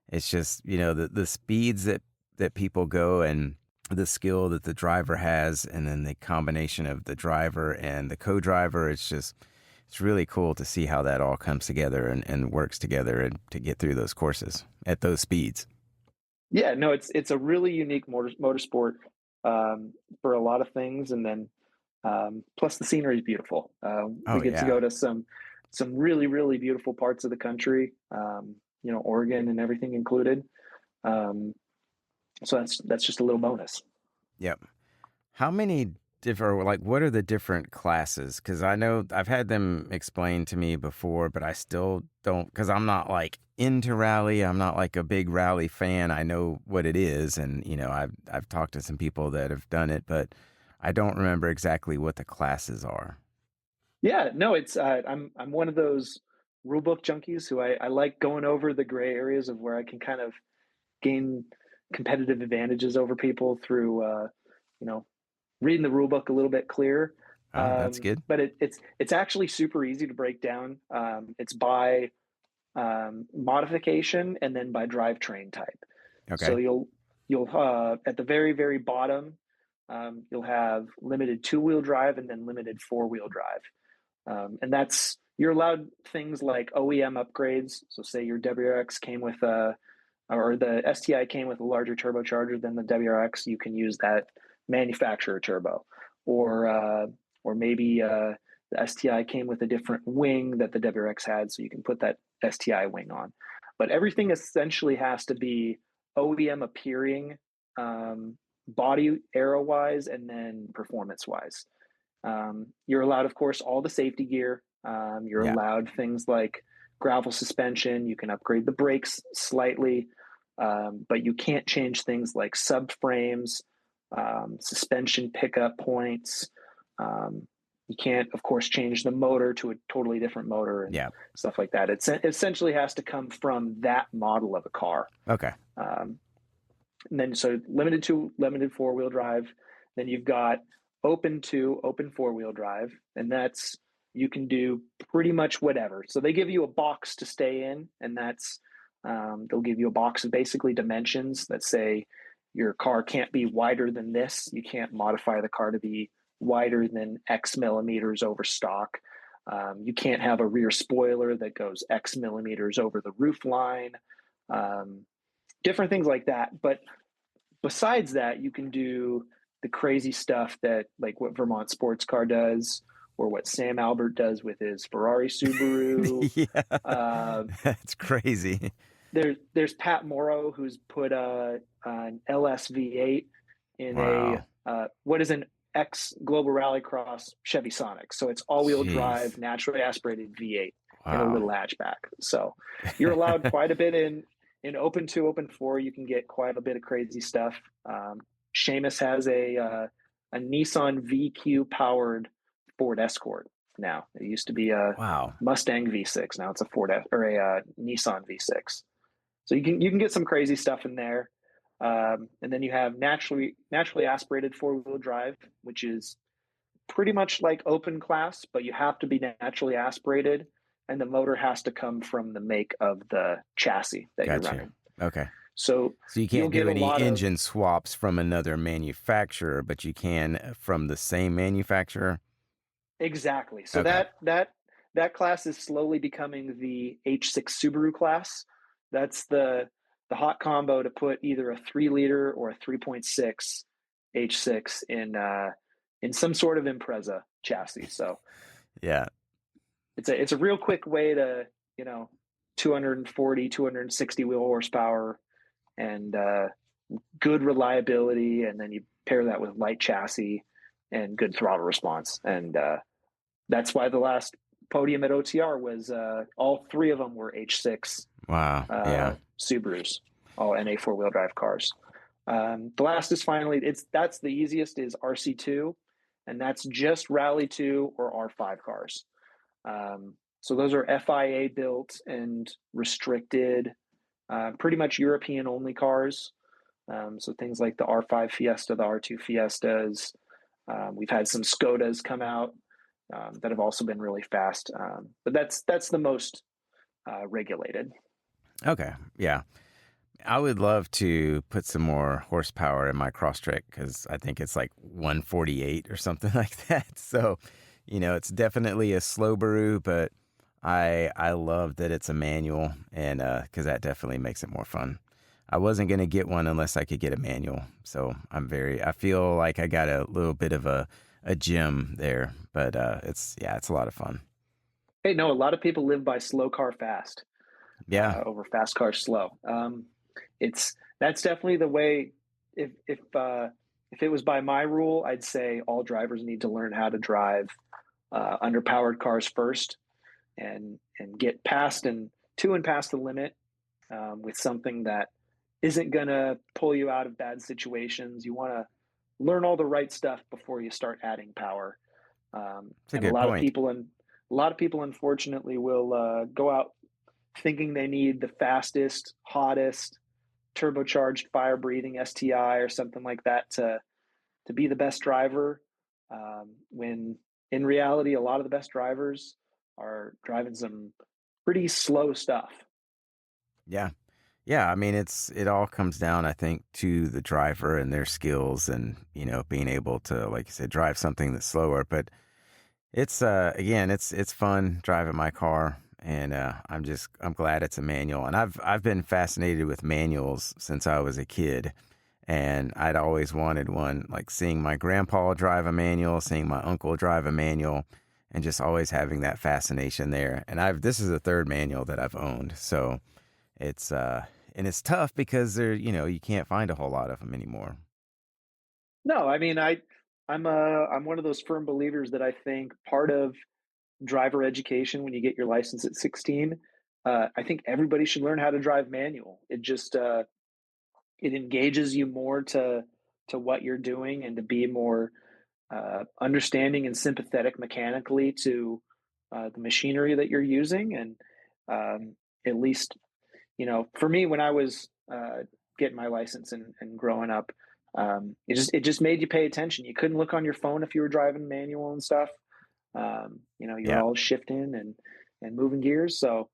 it's just the speeds that people go, and the skill that the driver has, and then the combination of the driver and the co-driver. It's really cool to see how that all comes together and works together, and to get through those courses at those speeds. Yeah, no, it's a really unique motorsport for a lot of things, and then plus the scenery is beautiful. We get to go to some really, really beautiful parts of the country, Oregon and everything included. So that's just a little bonus. Yep. How many what are the different classes? Because I know I've had them explained to me before, but I still don't, because I'm not like into rally. I'm not like a big rally fan. I know what it is, and I've talked to some people that have done it, but I don't remember exactly what the classes are. Yeah, no, it's I'm one of those rulebook junkies who I like going over the gray areas of where I can kind of gain competitive advantages over people through reading the rule book a little bit clearer. Oh, that's good. But it's actually super easy to break down. It's by modification and then by drivetrain type. Okay. So you'll at the very, very bottom, you'll have limited 2-wheel drive and then limited 4-wheel drive. And you're allowed things like OEM upgrades. So say your WRX came with or the STI came with a larger turbocharger than the WRX, you can use that manufacturer turbo, or maybe the STI came with a different wing that the WRX had, so you can put that STI wing on. But everything essentially has to be OEM appearing, body aero wise, and then performance wise. You're allowed, of course, all the safety gear. You're allowed things like gravel suspension. You can upgrade the brakes slightly, but you can't change things like subframes, suspension pickup points. You can't, of course, change the motor to a totally different motor and stuff like that. It essentially has to come from that model of a car. Okay. And then so limited 4-wheel drive. Then you've got open 4-wheel drive, and that's, you can do pretty much whatever. So they give you a box to stay in, and that's they'll give you a box of basically dimensions that say, your car can't be wider than this. You can't modify the car to be wider than X millimeters over stock. You can't have a rear spoiler that goes X millimeters over the roof line. Different things like that. But besides that, you can do the crazy stuff that, like what Vermont Sports Car does, or what Sam Albert does with his Ferrari Subaru. That's crazy. There's Pat Morrow, who's put an LSV8 in what is an ex Global Rallycross Chevy Sonic. So it's all-wheel drive, naturally aspirated V8 in a little hatchback. So you're allowed quite a bit in Open 2, Open 4. You can get quite a bit of crazy stuff. Seamus has a Nissan VQ powered Ford Escort now. It used to be a Mustang V6. Now it's a Ford or a Nissan V6. So you can get some crazy stuff in there. And then you have naturally aspirated 4-wheel drive, which is pretty much like open class, but you have to be naturally aspirated, and the motor has to come from the make of the chassis that you're running. Okay. So you can't do any engine swaps from another manufacturer, but you can from the same manufacturer. Exactly. So that class is slowly becoming the H6 Subaru class. That's the hot combo to put either a 3-liter or a 3.6 H6 in some sort of Impreza chassis. So yeah, it's a real quick way to 240, 260 wheel horsepower and good reliability, and then you pair that with light chassis and good throttle response, and that's why the last podium at OTR was all 3 of them were H6 Subarus, all NA 4-wheel drive cars. The last is finally, that's the easiest, is RC2, and that's just Rally 2 or R5 cars. So those are FIA built and restricted, pretty much European only cars. So things like the R5 Fiesta, the R2 Fiestas. We've had some Skodas come out that have also been really fast. But that's the most regulated. Okay. Yeah. I would love to put some more horsepower in my Crosstrek, because I think it's like 148 or something like that. So, it's definitely a slow Subaru, but I love that it's a manual, and because that definitely makes it more fun. I wasn't going to get one unless I could get a manual. So I feel like I got a little bit of a gem there, but it's a lot of fun. Hey, no, a lot of people live by slow car fast. Yeah. Over fast car slow. That's definitely the way. If it was by my rule, I'd say all drivers need to learn how to drive underpowered cars first, and get past and past the limit with something that isn't going to pull you out of bad situations. You want to learn all the right stuff before you start adding power. And a lot of people, unfortunately, will go out thinking they need the fastest, hottest, turbocharged, fire-breathing STI or something like that to be the best driver. When in reality, a lot of the best drivers are driving some pretty slow stuff. Yeah. Yeah, I mean, it all comes down, I think, to the driver and their skills, and being able to, like you said, drive something that's slower. But it's again, it's fun driving my car, and I'm glad it's a manual. And I've been fascinated with manuals since I was a kid, and I'd always wanted one. Like seeing my grandpa drive a manual, seeing my uncle drive a manual, and just always having that fascination there. And this is the 3rd manual that I've owned, so it's it's tough because you can't find a whole lot of them anymore. No, I mean, I'm one of those firm believers that I think part of driver education, when you get your license at 16, I think everybody should learn how to drive manual. It just it engages you more to what you're doing, and to be more understanding and sympathetic mechanically to the machinery that you're using. And at least, for me, when I was getting my license and growing up, it just made you pay attention. You couldn't look on your phone if you were driving manual and stuff. You're all shifting and moving gears. So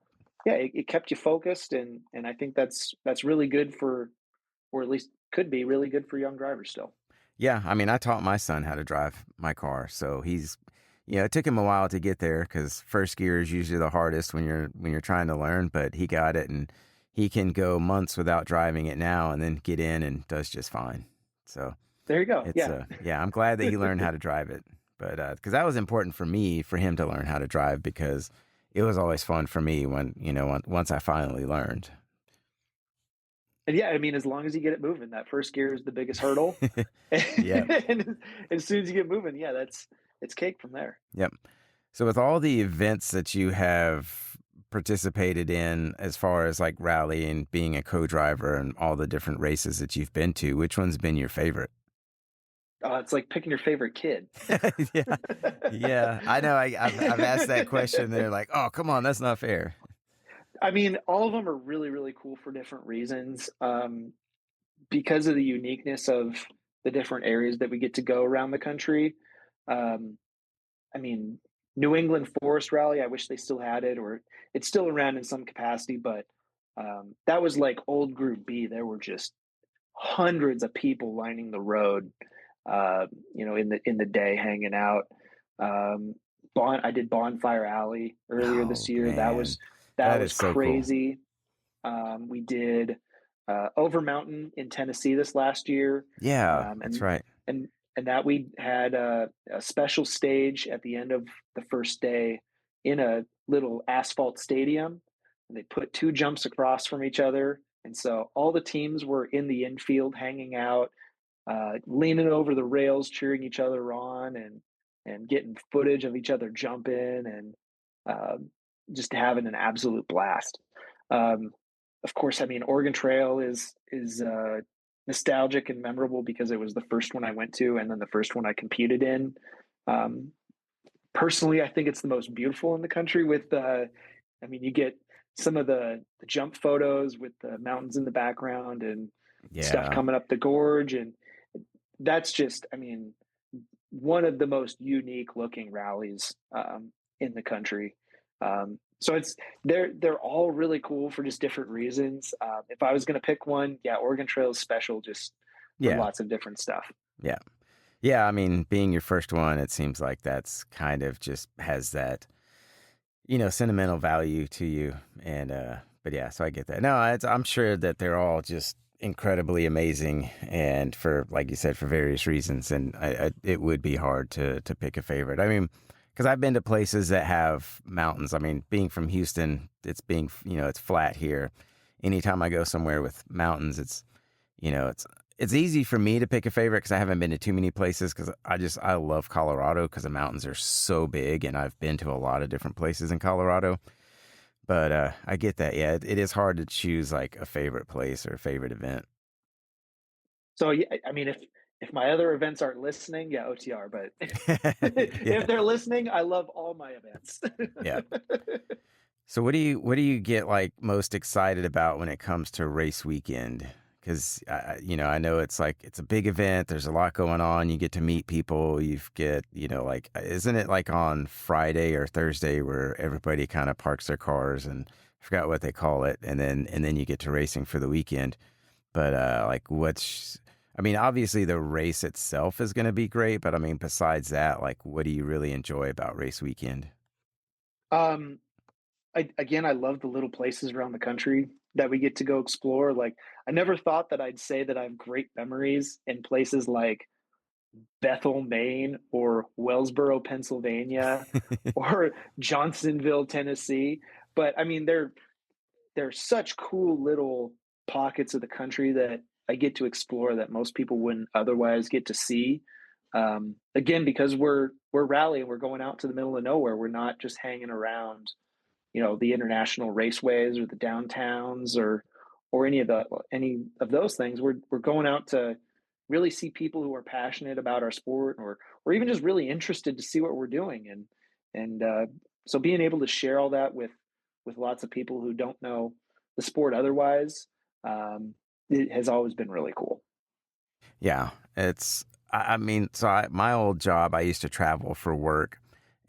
yeah, it kept you focused, and I think that's really good for, or at least could be really good for young drivers still. Yeah, I mean, I taught my son how to drive my car, so he's, it took him a while to get there because first gear is usually the hardest when you're trying to learn, but he got it and he can go months without driving it now and then get in and does just fine. So There you go. it's Yeah. yeah, I'm glad that he learned how to drive it, but because that was important for me for him to learn how to drive because it was always fun for me when once I finally learned. And yeah, I mean, as long as you get it moving, that first gear is the biggest hurdle. Yeah. And as soon as you get moving, yeah, it's cake from there. Yep. So with all the events that you have participated in as far as like rally and being a co-driver and all the different races that you've been to, which one's been your favorite? It's like picking your favorite kid. Yeah. Yeah. I know I've asked that question. They're like, oh, come on, that's not fair. I mean, all of them are really, really cool for different reasons. Because of the uniqueness of the different areas that we get to go around the country. Um, I mean, New England Forest Rally, I wish they still had it, or it's still around in some capacity, but that was like old Group B. There were just hundreds of people lining the road, in the day hanging out. Um, I did Bonfire Alley earlier this Oh year. man, That that was is so cool. crazy. We did Over Mountain in Tennessee this last year, Yeah, um, that's and right. and and that we had a special stage at the end of the first day in a little asphalt stadium, and they put two jumps across from each other, and so all the teams were in the infield hanging out, leaning over the rails, cheering each other on, and getting footage of each other jumping and um, just having an absolute blast. Um, of course, I mean Oregon Trail is nostalgic and memorable because it was the first one I went to and then the first one I competed in. Um, Personally, I think it's the most beautiful in the country. I mean, you get some of the jump photos with the mountains in the background and stuff Yeah. coming up the gorge, and that's just, I mean, one of the most unique looking rallies in the country. So they're all really cool for just different reasons. If I was going to pick one, yeah, Oregon Trail is special just for Yeah. lots of different stuff. Yeah. Yeah, I mean, being your first one, it seems like that's kind of just has that, sentimental value to you. And, but yeah, so I get that. No, I'm sure that they're all just incredibly amazing. And for, like you said, for various reasons. And it would be hard to pick a favorite. I mean, because I've been to places that have mountains. I mean, being from Houston, it's flat here. Anytime I go somewhere with mountains, it's easy for me to pick a favorite because I haven't been to too many places because I love Colorado because the mountains are so big and I've been to a lot of different places in Colorado. But I get that. Yeah, it is hard to choose like a favorite place or a favorite event. So yeah, I mean, if my other events aren't listening, yeah, OTR. But Yeah, if they're listening, I love all my events. yeah. So what do you get like most excited about when it comes to race weekend? Because I know it's like it's a big event. There's a lot going on. You get to meet people. Like isn't it like on Friday or Thursday where everybody kind of parks their cars and I forgot what they call it, and then you get to racing for the weekend. But like I mean, obviously the race itself is going to be great, but I mean, besides that, like, what do you really enjoy about race weekend? um, I love the little places around the country that we get to go explore. Like, I never thought that I'd say that I have great memories in places like Bethel, Maine, or Wellsboro, Pennsylvania, or Johnsonville, Tennessee. But I mean, they're such cool little pockets of the country that I get to explore that most people wouldn't otherwise get to see. Again, because we're rallying, we're going out to the middle of nowhere. We're not just hanging around, the international raceways or the downtowns or any of those things. We're going out to really see people who are passionate about our sport or even just really interested to see what we're doing, and so being able to share all that with lots of people who don't know the sport otherwise, it has always been really cool. Yeah, I mean, so my old job, I used to travel for work,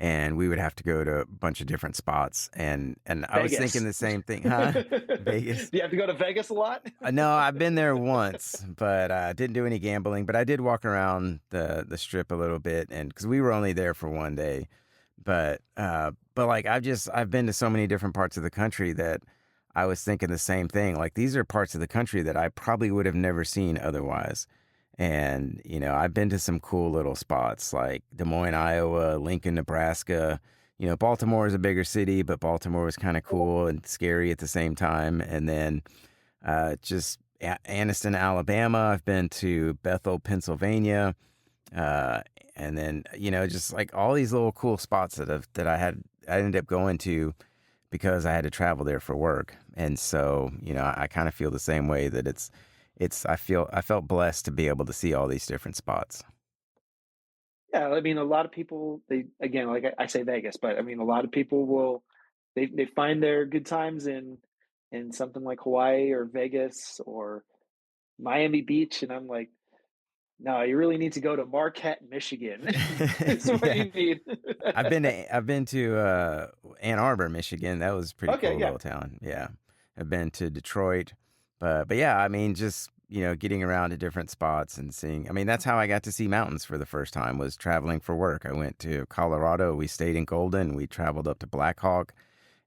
and we would have to go to a bunch of different spots. And I was Vegas. thinking the same thing, huh? Vegas. Do you have to go to Vegas a lot? No, I've been there once, but didn't do any gambling. But I did walk around the strip a little bit, and because we were only there for one day. But like I've been to so many different parts of the country that I was thinking the same thing. Like these are parts of the country that I probably would have never seen otherwise. And, I've been to some cool little spots like Des Moines, Iowa, Lincoln, Nebraska. Baltimore is a bigger city, but Baltimore was kind of cool and scary at the same time. And then just Anniston, Alabama. I've been to Bethel, Pennsylvania. And then, just like all these little cool spots that I ended up going to because I had to travel there for work. And so, I kind of feel the same way that I felt blessed to be able to see all these different spots. Yeah, I mean, a lot of people, like I say Vegas, but I mean, a lot of people they find their good times in something like Hawaii or Vegas or Miami Beach, and I'm like, no, you really need to go to Marquette, Michigan. That's what Yeah. you need. I've been to Ann Arbor, Michigan. That was a pretty Okay, cool yeah. little town. Yeah. I've been to Detroit. But yeah, I mean just, getting around to different spots and seeing. I mean, that's how I got to see mountains for the first time, was traveling for work. I went to Colorado. We stayed in Golden. We traveled up to Black Hawk,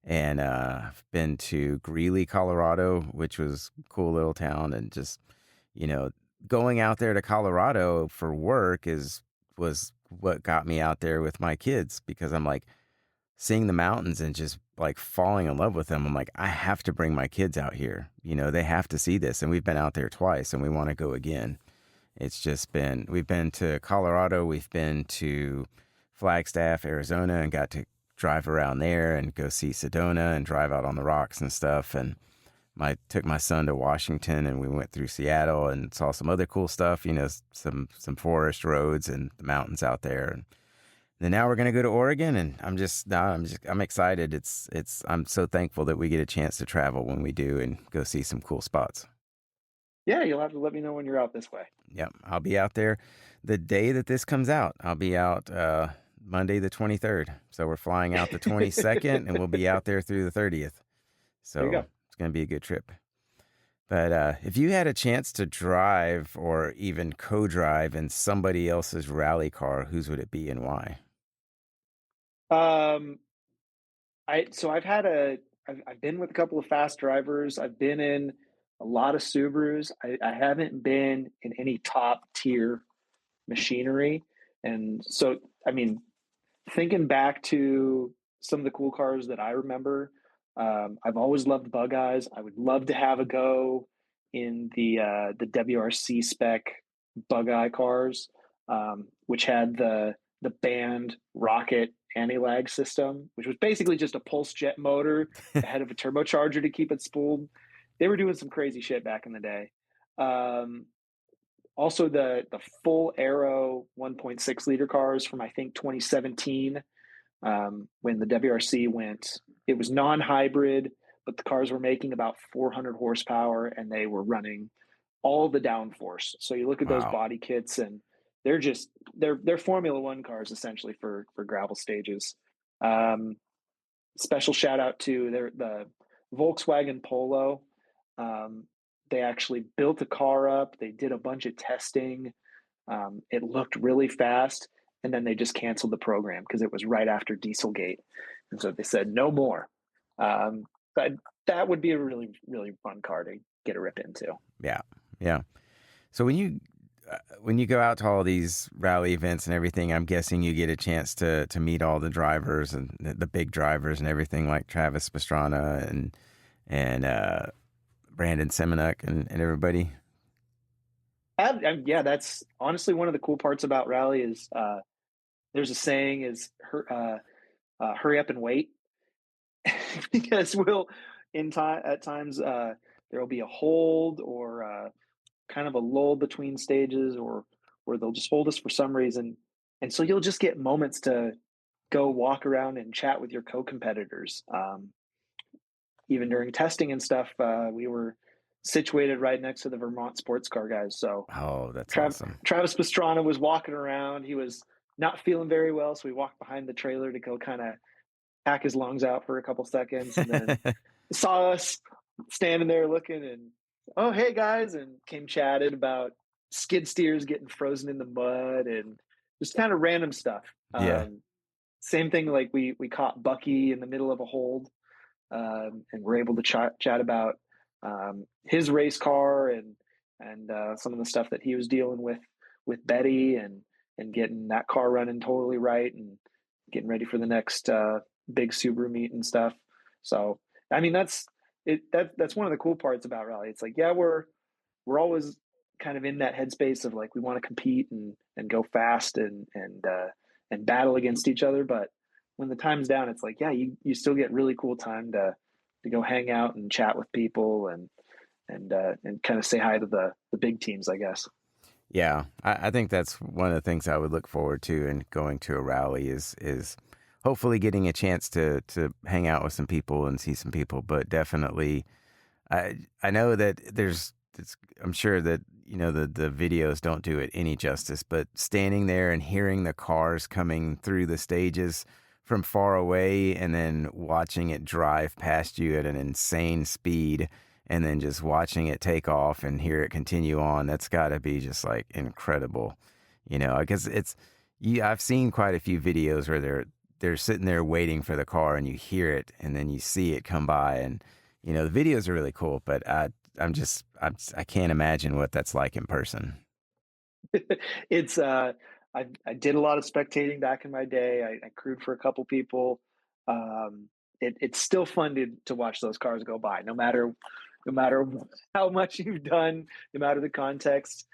and I've been to Greeley, Colorado, which was a cool little town. And just, you know, going out there to Colorado for work was what got me out there with my kids, because I'm like seeing the mountains and just like falling in love with them. I'm like, I have to bring my kids out here. They have to see this. And we've been out there twice and we want to go again. We've been to Colorado, we've been to Flagstaff, Arizona, and got to drive around there and go see Sedona and drive out on the rocks and stuff. And took my son to Washington, and we went through Seattle and saw some other cool stuff, some forest roads and the mountains out there. And then now we're going to go to Oregon, and I'm excited. I'm so thankful that we get a chance to travel when we do and go see some cool spots. Yeah, you'll have to let me know when you're out this way. Yep. I'll be out there the day that this comes out. I'll be out Monday, the 23rd. So we're flying out the 22nd and we'll be out there through the 30th. So it's going to be a good trip. But if you had a chance to drive or even co-drive in somebody else's rally car, whose would it be and why? I've been with a couple of fast drivers. I've been in a lot of Subarus. I haven't been in any top tier machinery. And so, I mean, thinking back to some of the cool cars that I remember, I've always loved bug eyes. I would love to have a go in the WRC spec bug eye cars, which had the band rocket anti-lag system, which was basically just a pulse jet motor ahead of a turbocharger to keep it spooled. They were doing some crazy shit back in the day. Also, the full aero 1.6 liter cars from, I think, 2017, when the WRC went. It was non-hybrid, but the cars were making about 400 horsepower, and they were running all the downforce. So you look at those body kits, and they're Formula One cars essentially for gravel stages. Special shout out to the Volkswagen Polo. They actually built a car up. They did a bunch of testing. It looked really fast, and then they just canceled the program because it was right after Dieselgate, and so they said no more. But that would be a really, really fun car to get a rip into. Yeah, yeah. So when you go out to all these rally events and everything, I'm guessing you get a chance to meet all the drivers and the big drivers and everything, like Travis Pastrana and Brandon Semenuk and everybody. Yeah, that's honestly one of the cool parts about rally is there's a saying is hurry up and wait, because at times there will be a hold or kind of a lull between stages, or where they'll just hold us for some reason, and so you'll just get moments to go walk around and chat with your co-competitors. Even during testing and stuff, we were situated right next to the Vermont sports car guys. So that's awesome. Travis Pastrana was walking around. He was not feeling very well. So we walked behind the trailer to go kind of hack his lungs out for a couple seconds, and then saw us standing there looking and, oh, hey guys, and came chatted about skid steers getting frozen in the mud and just kind of random stuff. Yeah. Same thing, like we caught Bucky in the middle of a hold, and we're able to chat about his race car and some of the stuff that he was dealing with Betty and getting that car running totally right and getting ready for the next big Subaru meet and stuff. So I mean that's it. That's one of the cool parts about rally. It's like, yeah, we're always kind of in that headspace of like we want to compete and go fast and battle against each other, but when the time's down, it's like, yeah, you still get really cool time to go hang out and chat with people and kind of say hi to the big teams, I guess. Yeah, I think that's one of the things I would look forward to in going to a rally is hopefully getting a chance to hang out with some people and see some people. But definitely, I know that I'm sure that the videos don't do it any justice. But standing there and hearing the cars coming through the stages from far away and then watching it drive past you at an insane speed and then just watching it take off and hear it continue on, that's got to be just like incredible, because I've seen quite a few videos where they're sitting there waiting for the car and you hear it and then you see it come by and, the videos are really cool, but I can't imagine what that's like in person. It's I did a lot of spectating back in my day. I crewed for a couple people. It's still fun to watch those cars go by, no matter how much you've done, no matter the context.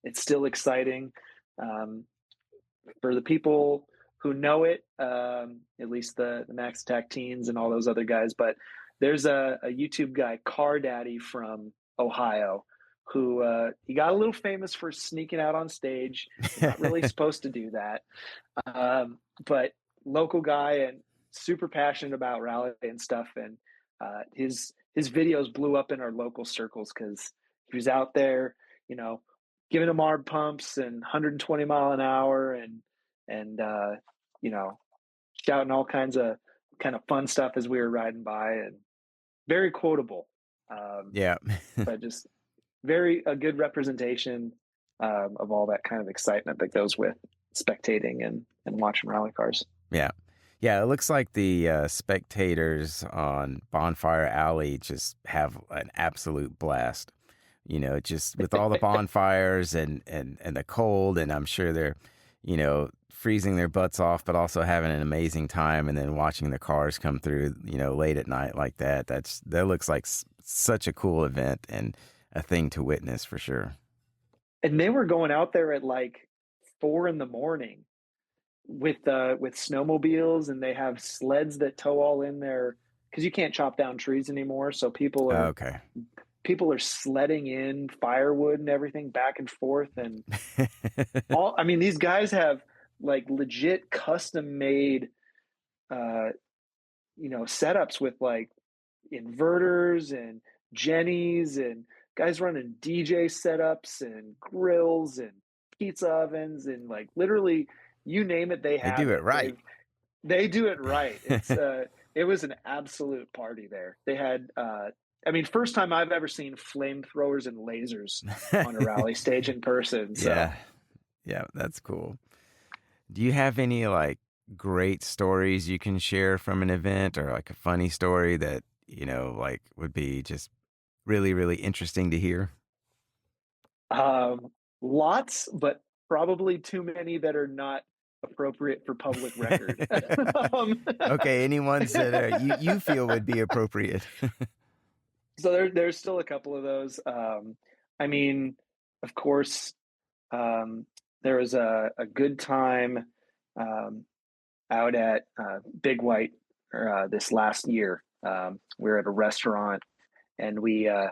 It's still exciting. For the people who know it, at least the Max Attack teens and all those other guys. But there's a YouTube guy, Car Daddy from Ohio, who he got a little famous for sneaking out on stage. You're not really supposed to do that, but local guy and super passionate about rally and stuff. And his videos blew up in our local circles because he was out there, giving them arm pumps and 120 mile an hour and shouting all kinds of kind of fun stuff as we were riding by, and very quotable. Yeah. But just a good representation of all that kind of excitement that goes with spectating and watching rally cars. Yeah. Yeah, it looks like the spectators on Bonfire Alley just have an absolute blast. Just with all the bonfires and the cold, and I'm sure they're, freezing their butts off, but also having an amazing time, and then watching the cars come through, late at night like that. That looks like such a cool event and a thing to witness for sure. And they were going out there at like 4 a.m. with snowmobiles, and they have sleds that tow all in there because you can't chop down trees anymore. So people are sledding in firewood and everything back and forth. And these guys have like legit custom made, setups with like inverters and Jennies and guys running DJ setups and grills and pizza ovens and like literally you name it, they have do it right. They do it right. It's it was an absolute party there. They had first time I've ever seen flamethrowers and lasers on a rally stage in person. So. Yeah, that's cool. Do you have any like great stories you can share from an event, or like a funny story that, like would be just really, really interesting to hear? Lots, but probably too many that are not appropriate for public record. Okay, any ones that you feel would be appropriate. So there's still a couple of those. Of course, there was a good time out at Big White this last year. We were at a restaurant, and I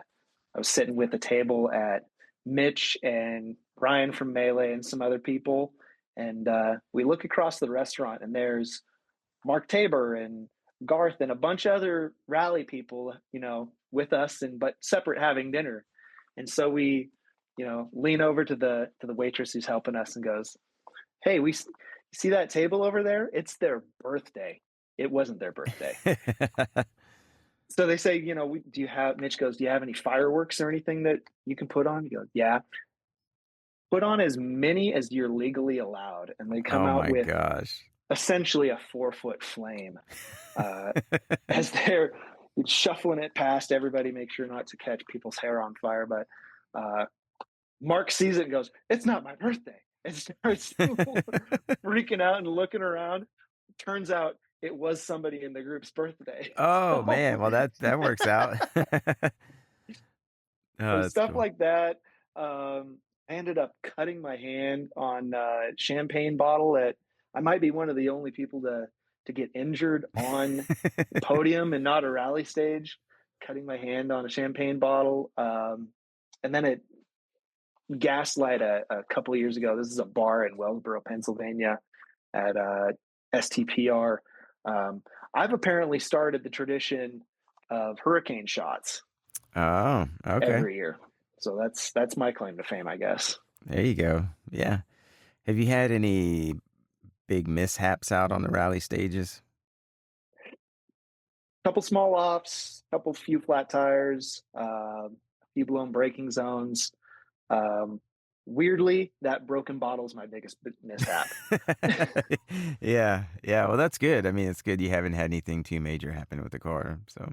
was sitting with a table at Mitch and Brian from Melee and some other people, and we look across the restaurant, and there's Mark Tabor and Garth and a bunch of other rally people, with us but separate, having dinner. And so we, lean over to the waitress who's helping us and goes, hey, see that table over there? It's their birthday. It wasn't their birthday. So they say, Mitch goes, do you have any fireworks or anything that you can put on? He goes, yeah. Put on as many as you're legally allowed. And they come Oh out my with gosh. essentially a 4-foot flame as they're shuffling it past everybody, make sure not to catch people's hair on fire. But Mark sees it and goes, it's not my birthday. And starts freaking out and looking around. Turns out it was somebody in the group's birthday. Oh So, man, well that works out. Oh, so that's stuff cool. like that. I ended up cutting my hand on a champagne bottle at I might be one of the only people to get injured on the podium and not a rally stage, cutting my hand on a champagne bottle. And then at Gaslight a couple of years ago, this is a bar in Wellsboro, Pennsylvania at STPR. I've apparently started the tradition of hurricane shots Oh, okay. every year. So that's my claim to fame, I guess. There you go. Yeah. Have you had any big mishaps out on the rally stages? Couple small offs, few flat tires, a few blown braking zones. Weirdly, that broken bottle is my biggest mishap. Yeah. Yeah. Well, that's good. I mean, it's good you haven't had anything too major happen with the car. So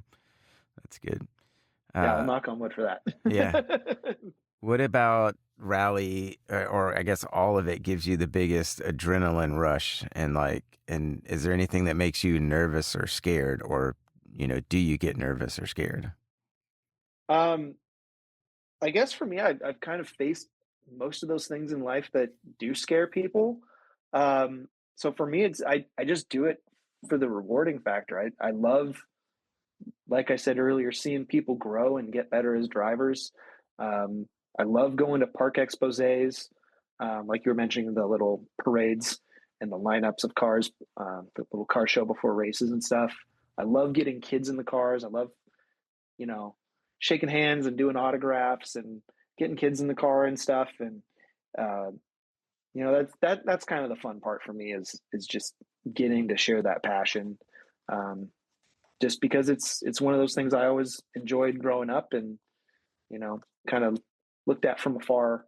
that's good. Yeah, I'll Uh, knock on wood for yeah. that. What about rally, or I guess all of it gives you the biggest adrenaline rush? And is there anything that makes you nervous or scared, or, do you get nervous or scared? um, I guess for me, I've kind of faced most of those things in life that do scare people. So for me, I just do it for the rewarding factor. I love, like I said earlier, seeing people grow and get better as drivers. Um, I love going to park exposés, like you were mentioning, the little parades and the lineups of cars, the little car show before races and stuff. I love getting kids in the cars. I love, you know, shaking hands and doing autographs and getting kids in the car and stuff. And uh, that's kind of the fun part for me is just getting to share that passion. Um, just because it's one of those things I always enjoyed growing up and, kind of looked at from afar,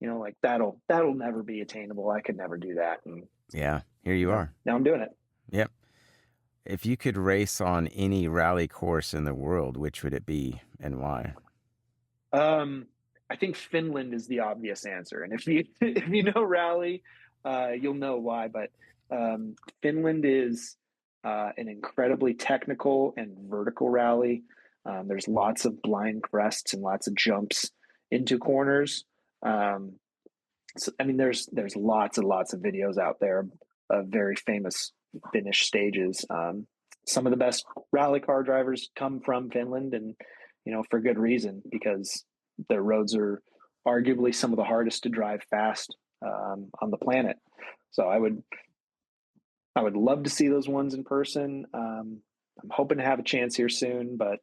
like that'll never be attainable. I could never do that. And, Yeah, here you are. now I'm doing it. Yep. If you could race on any rally course in the world, which would it be and why? I think Finland is the obvious answer. And if you, if you know rally, you'll know why, but, Finland is, an incredibly technical and vertical rally. There's lots of blind crests and lots of jumps into corners. Um, So, I mean, there's lots and lots of videos out there of very famous Finnish stages. Some of the best rally car drivers come from Finland, and for good reason because their roads are arguably some of the hardest to drive fast on the planet. So I would love to see those ones in person. I'm hoping to have a chance here soon, but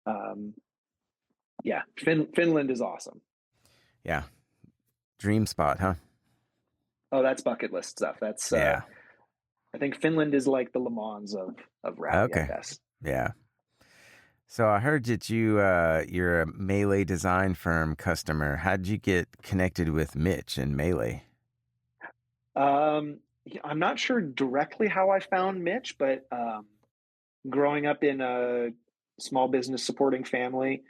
um, yeah, Finland is awesome. Yeah. Dream spot, huh? Oh, that's bucket list stuff. That's Yeah. I think Finland is like the Le Mans of rally, I Okay. guess. Yeah. So I heard that you're a Melee design firm customer. How'd you get connected with Mitch and Melee? I'm not sure directly how I found Mitch, but growing up in a small business supporting family,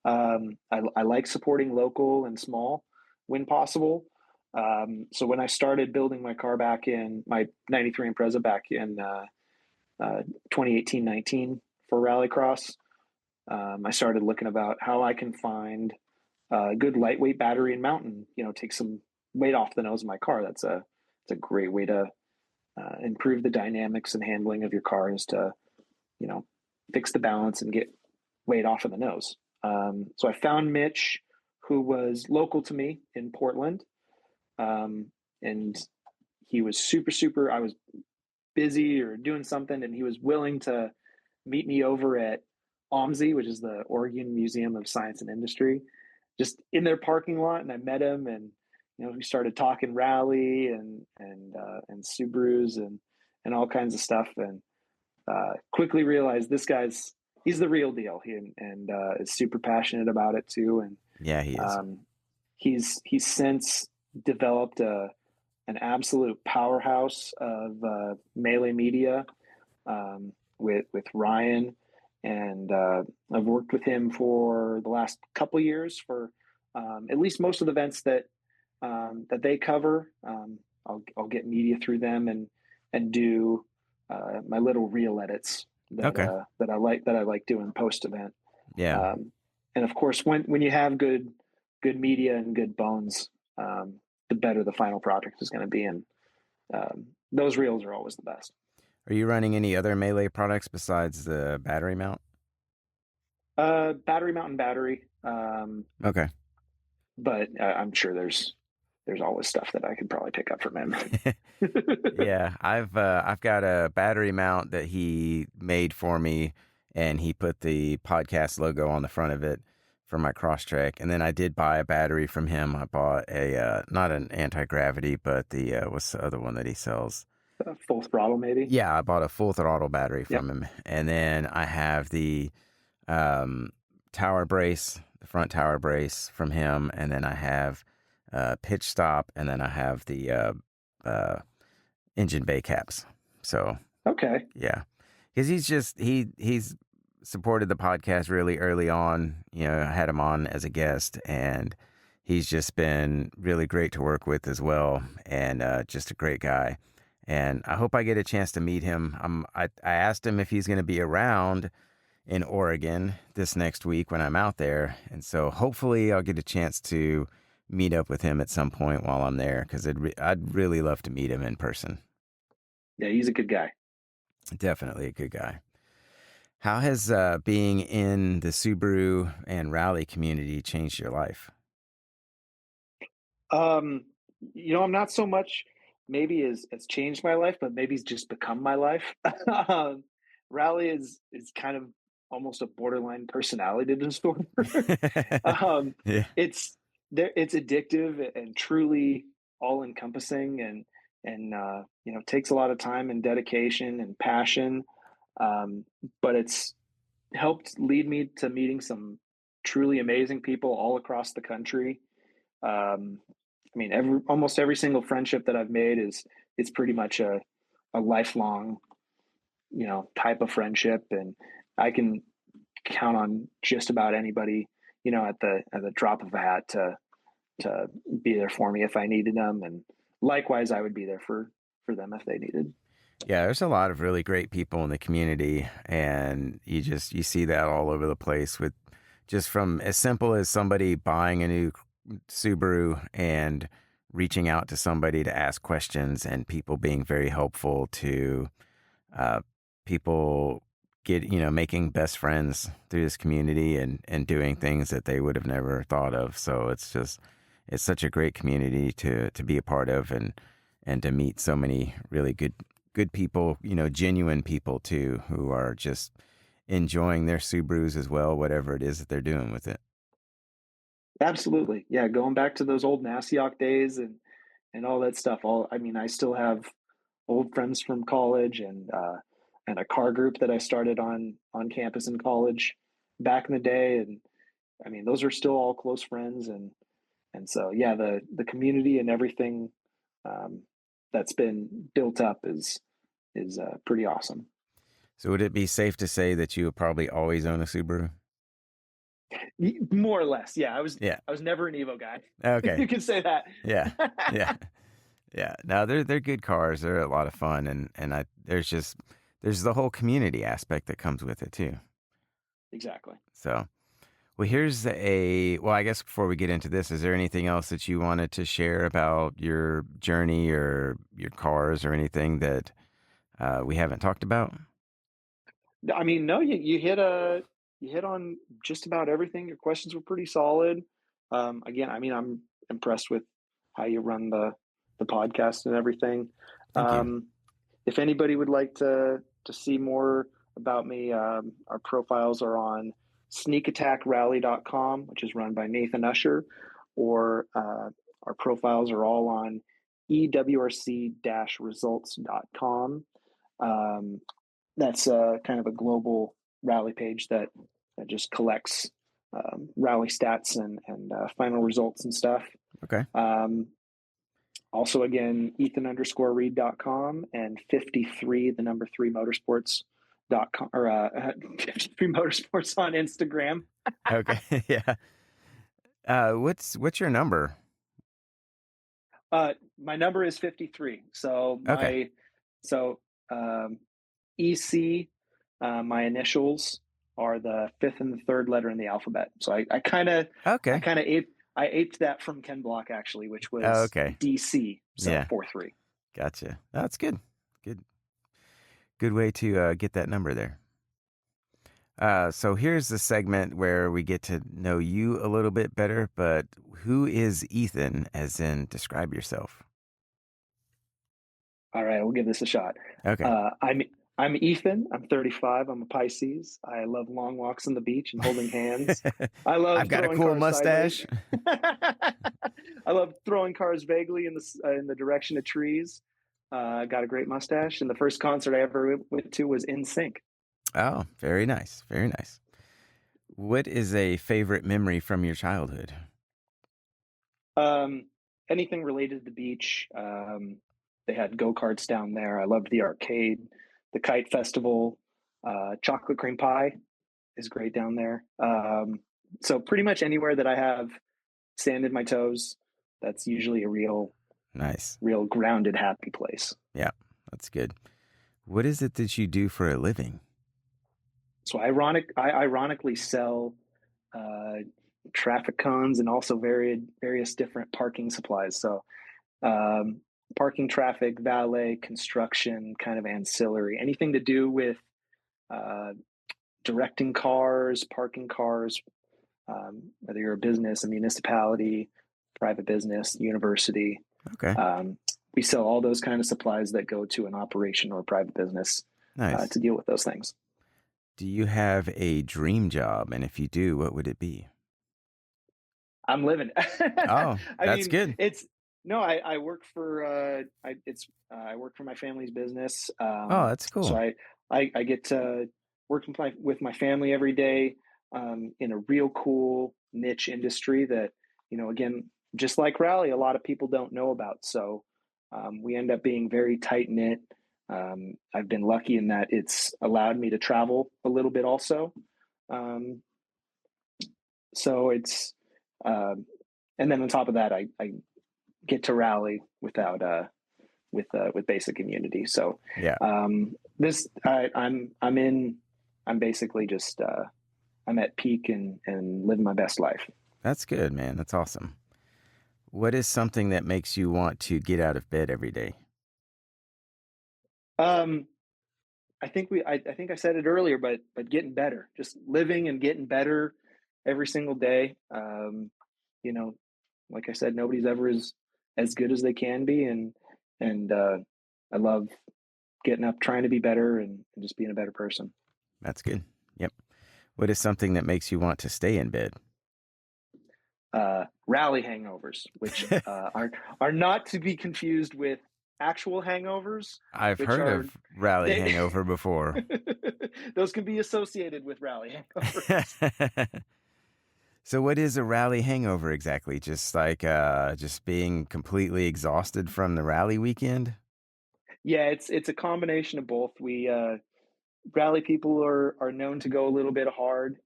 I like supporting local and small when possible. So when I started building my car back in my 93 Impreza back in 2018-19 for rallycross, I started looking about how I can find a good lightweight battery and mountain, take some weight off the nose of my car. It's a great way to improve the dynamics and handling of your car is to, you know, fix the balance and get weight off of the nose. So I found Mitch, who was local to me in Portland, and he was super, super. I was busy or doing something, and he was willing to meet me over at OMSI, which is the Oregon Museum of Science and Industry, just in their parking lot. And I met him, and we started talking rally and Subarus and all kinds of stuff, and quickly realized he's the real deal. He is super passionate about it too, and Yeah, he is. He's since developed an absolute powerhouse of melee media with Ryan, and I've worked with him for the last couple of years for at least most of the events that they cover. I'll get media through them and do my little reel edits that I like doing post event. Yeah. And of course, when you have good media and good bones, the better the final product is going to be. And those reels are always the best. Are you running any other melee products besides the battery mount? Battery mount and battery. Okay. But I'm sure there's always stuff that I could probably pick up from him. Yeah, I've got a battery mount that he made for me, and he put the podcast logo on the front of it for my Crosstrek. And then I did buy a battery from him. I bought a not an anti-gravity, but the what's the other one that he sells? Full throttle, maybe. Yeah, I bought a full throttle battery from him, and then I have the tower brace, the front tower brace from him, and then I have pitch stop, and then I have the engine bay caps. So okay, yeah, because he's supported the podcast really early on. I had him on as a guest, and he's just been really great to work with as well, and just a great guy. And I hope I get a chance to meet him. I asked him if he's going to be around in Oregon this next week when I'm out there, and so hopefully I'll get a chance to meet up with him at some point while I'm there, because I'd really love to meet him in person. Yeah, he's a good guy. Definitely a good guy. How has being in the Subaru and rally community changed your life? I'm not so much maybe it's changed my life, but maybe it's just become my life. Rally is kind of almost a borderline personality disorder. Yeah. It's addictive and truly all encompassing, and takes a lot of time and dedication and passion. But it's helped lead me to meeting some truly amazing people all across the country. Almost every single friendship that I've made it's pretty much a lifelong, type of friendship, and I can count on just about anybody, at the drop of a hat to be there for me if I needed them, and likewise I would be there for them if they needed. Yeah, there's a lot of really great people in the community, and you see that all over the place, with just from as simple as somebody buying a new Subaru and reaching out to somebody to ask questions, and people being very helpful to people making best friends through this community, and doing things that they would have never thought of. So it's such a great community to be a part of, and to meet so many really good people, genuine people too, who are just enjoying their Subarus as well, whatever it is that they're doing with it. Absolutely. Yeah. Going back to those old Nasiok days and all that stuff. I still have old friends from college, and a car group that I started on campus in college back in the day. And those are still all close friends. And so, yeah, the community and everything that's been built up is pretty awesome. So would it be safe to say that you would probably always own a Subaru? More or less. Yeah. I was never an Evo guy. Okay. You can say that. Yeah. Yeah. Yeah. No, they're good cars. They're a lot of fun. And there's the whole community aspect that comes with it too. Exactly. So, well, I guess before we get into this, is there anything else that you wanted to share about your journey or your cars or anything that we haven't talked about? No, you hit on just about everything. Your questions were pretty solid. Again, I'm impressed with how you run the podcast and everything. Thank you. If anybody would like to see more about me, our profiles are on sneakattackrally.com, which is run by Nathan Usher, or Our profiles are all on ewrc-results.com. That's kind of a global rally page that just collects rally stats and final results and stuff. Okay. Also, again, Ethan_Reed.com and 53, the number 3 motorsports.com, or 53 motorsports on Instagram. Okay. Yeah. What's your number? My number is 53. So Okay. EC, my initials are the 5th and the 3rd letter in the alphabet. So I kind of Okay. aped that from Ken Block, actually, which was Okay. DC. So Yeah. 4-3. Gotcha. That's good. Good way to get that number there. So here's the segment where we get to know you a little bit better, but who is Ethan, as in describe yourself? All right, we'll give this a shot. Okay. I'm Ethan. I'm 35. I'm a Pisces. I love long walks on the beach and holding hands. I love I've got a throwing cool cars mustache. I love throwing cars vaguely in the direction of trees. Got a great mustache, and the first concert I ever went to was NSYNC. Oh, very nice. Very nice. What is a favorite memory from your childhood? Anything related to the beach. They had go-karts down there. I loved the arcade, the kite festival. Chocolate cream pie is great down there. So pretty much anywhere that I have sand in my toes, that's usually a real grounded, happy place. Yeah, that's good. What is it that you do for a living? So I ironically sell traffic cones and also various different parking supplies. So parking, traffic, valet, construction, kind of ancillary, anything to do with directing cars, parking cars, whether you're a business, a municipality, private business, university. Okay. We sell all those kind of supplies that go to an operation or a private business to deal with those things. Do you have a dream job? And if you do, what would it be? I'm living. Oh, that's good. I work for I work for my family's business. Oh, that's cool. So I get to work with my family every day in a real cool niche industry that, again, just like rally, a lot of people don't know about. So we end up being very tight knit. I've been lucky in that it's allowed me to travel a little bit also. So it's, and then on top of that, I get to rally with basic immunity. So yeah, I'm basically just, I'm at peak and living my best life. That's good, man. That's awesome. What is something that makes you want to get out of bed every day? I think I said it earlier, but getting better, just living and getting better every single day. Like I said, nobody's ever as good as they can be. And I love getting up, trying to be better and just being a better person. That's good. Yep. What is something that makes you want to stay in bed? Rally hangovers, which are not to be confused with actual hangovers. I've heard of rally hangover before. Those can be associated with rally hangovers. So what is a rally hangover exactly? Just like just being completely exhausted from the rally weekend? Yeah, it's a combination of both. We rally people are known to go a little bit hard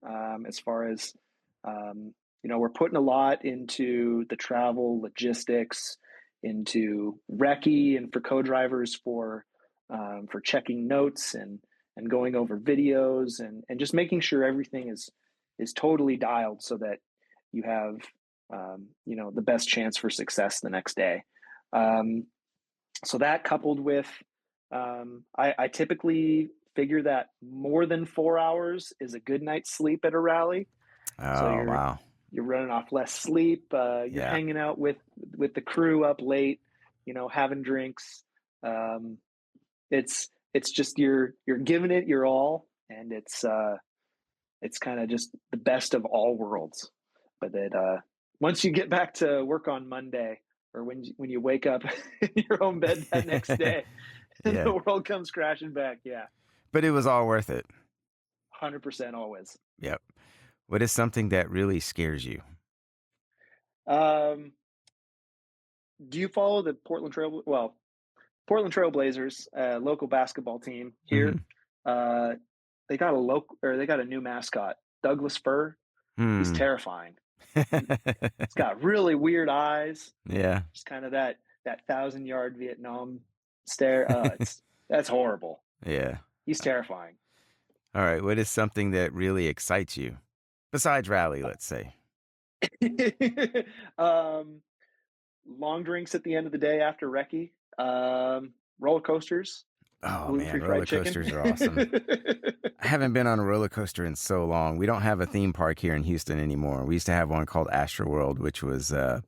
as far as we're putting a lot into the travel, logistics, into recce, and for co-drivers for checking notes and going over videos and just making sure everything is totally dialed so that you have the best chance for success the next day. So that coupled with I typically figure that more than 4 hours is a good night's sleep at a rally. Oh, wow. You're running off less sleep. You're hanging out with the crew up late, having drinks. It's just you're giving it your all, and it's kind of just the best of all worlds. But that once you get back to work on Monday, or when you wake up in your own bed that next day and Yeah. the world comes crashing back. Yeah, But it was all worth it. 100% always. Yep. What is something that really scares you? Um, do you follow the Portland Trail Blazers, local basketball team here? Mhm. Uh, they got a new mascot, Douglas Fir. He's Hmm. terrifying. He's got really weird eyes. Yeah. Just kind of that 1,000-yard Vietnam stare. That's horrible. Yeah. He's terrifying. All right. What is something that really excites you? Besides rally, let's say. um, long drinks at the end of the day after recce. Roller coasters, Oh man, gluten-free roller fried chicken. coasters are awesome. I haven't been on a roller coaster in so long. We don't have a theme park here in Houston anymore. We used to have one called Astroworld, which was a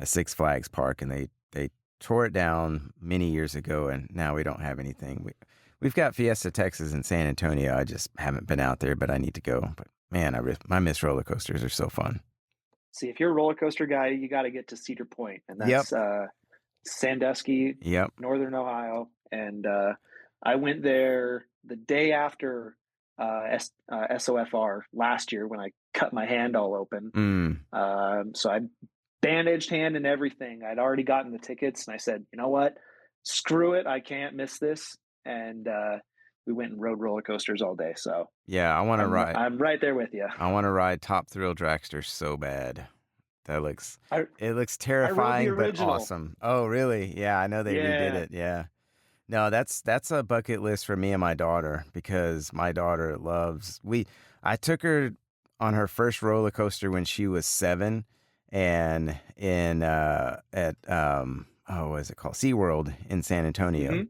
Six Flags park, and they tore it down many years ago, and now we don't have anything. We've got Fiesta Texas in San Antonio. I just haven't been out there, but I need to go. But man, I miss roller coasters. They're so fun. See, if you're a roller coaster guy, you got to get to Cedar Point, and Yep. that's Sandusky, Yep. Northern Ohio. And I went there the day after SOFR last year when I cut my hand all open. So I bandaged hand and everything. I'd already gotten the tickets, and I said, you know what? Screw it. I can't miss this. And we went and rode roller coasters all day. So Yeah, I want to ride. I'm right there with you. I want to ride Top Thrill Dragster so bad. It looks I rode the terrifying but original. awesome. Oh, really? Yeah, I know they redid it. Yeah. No, that's a bucket list for me and my daughter because my daughter I took her on her first roller coaster when she was 7 and what is it called? SeaWorld in San Antonio. Mm-hmm.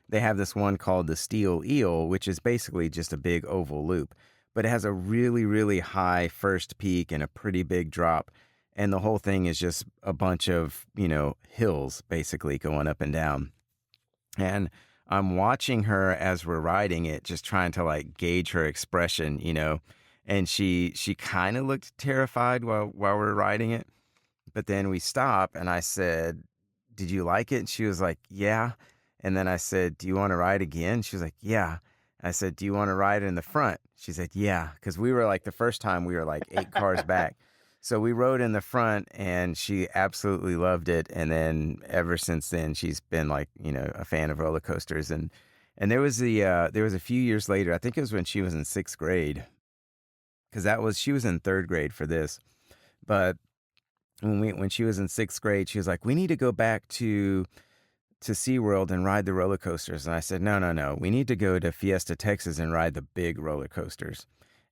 They have this one called the Steel Eel, which is basically just a big oval loop, but it has a really, really high first peak and a pretty big drop. And the whole thing is just a bunch of, hills basically going up and down. And I'm watching her as we're riding it, just trying to like gauge her expression, and she kind of looked terrified while we're riding it. But then we stop and I said, "Did you like it?" And she was like, "Yeah." And then I said, "Do you want to ride again?" She was like, "Yeah." I said, "Do you want to ride in the front?" She said, "Yeah." Because we were like, the first time we were like 8 cars back. So we rode in the front and she absolutely loved it. And then ever since then, she's been like, a fan of roller coasters. And there was a few years later, I think it was when she was in 6th grade, because she was in 3rd grade for this. But when she was in 6th grade, she was like, "We need to go back to SeaWorld and ride the roller coasters." And I said, no, we need to go to Fiesta Texas and ride the big roller coasters.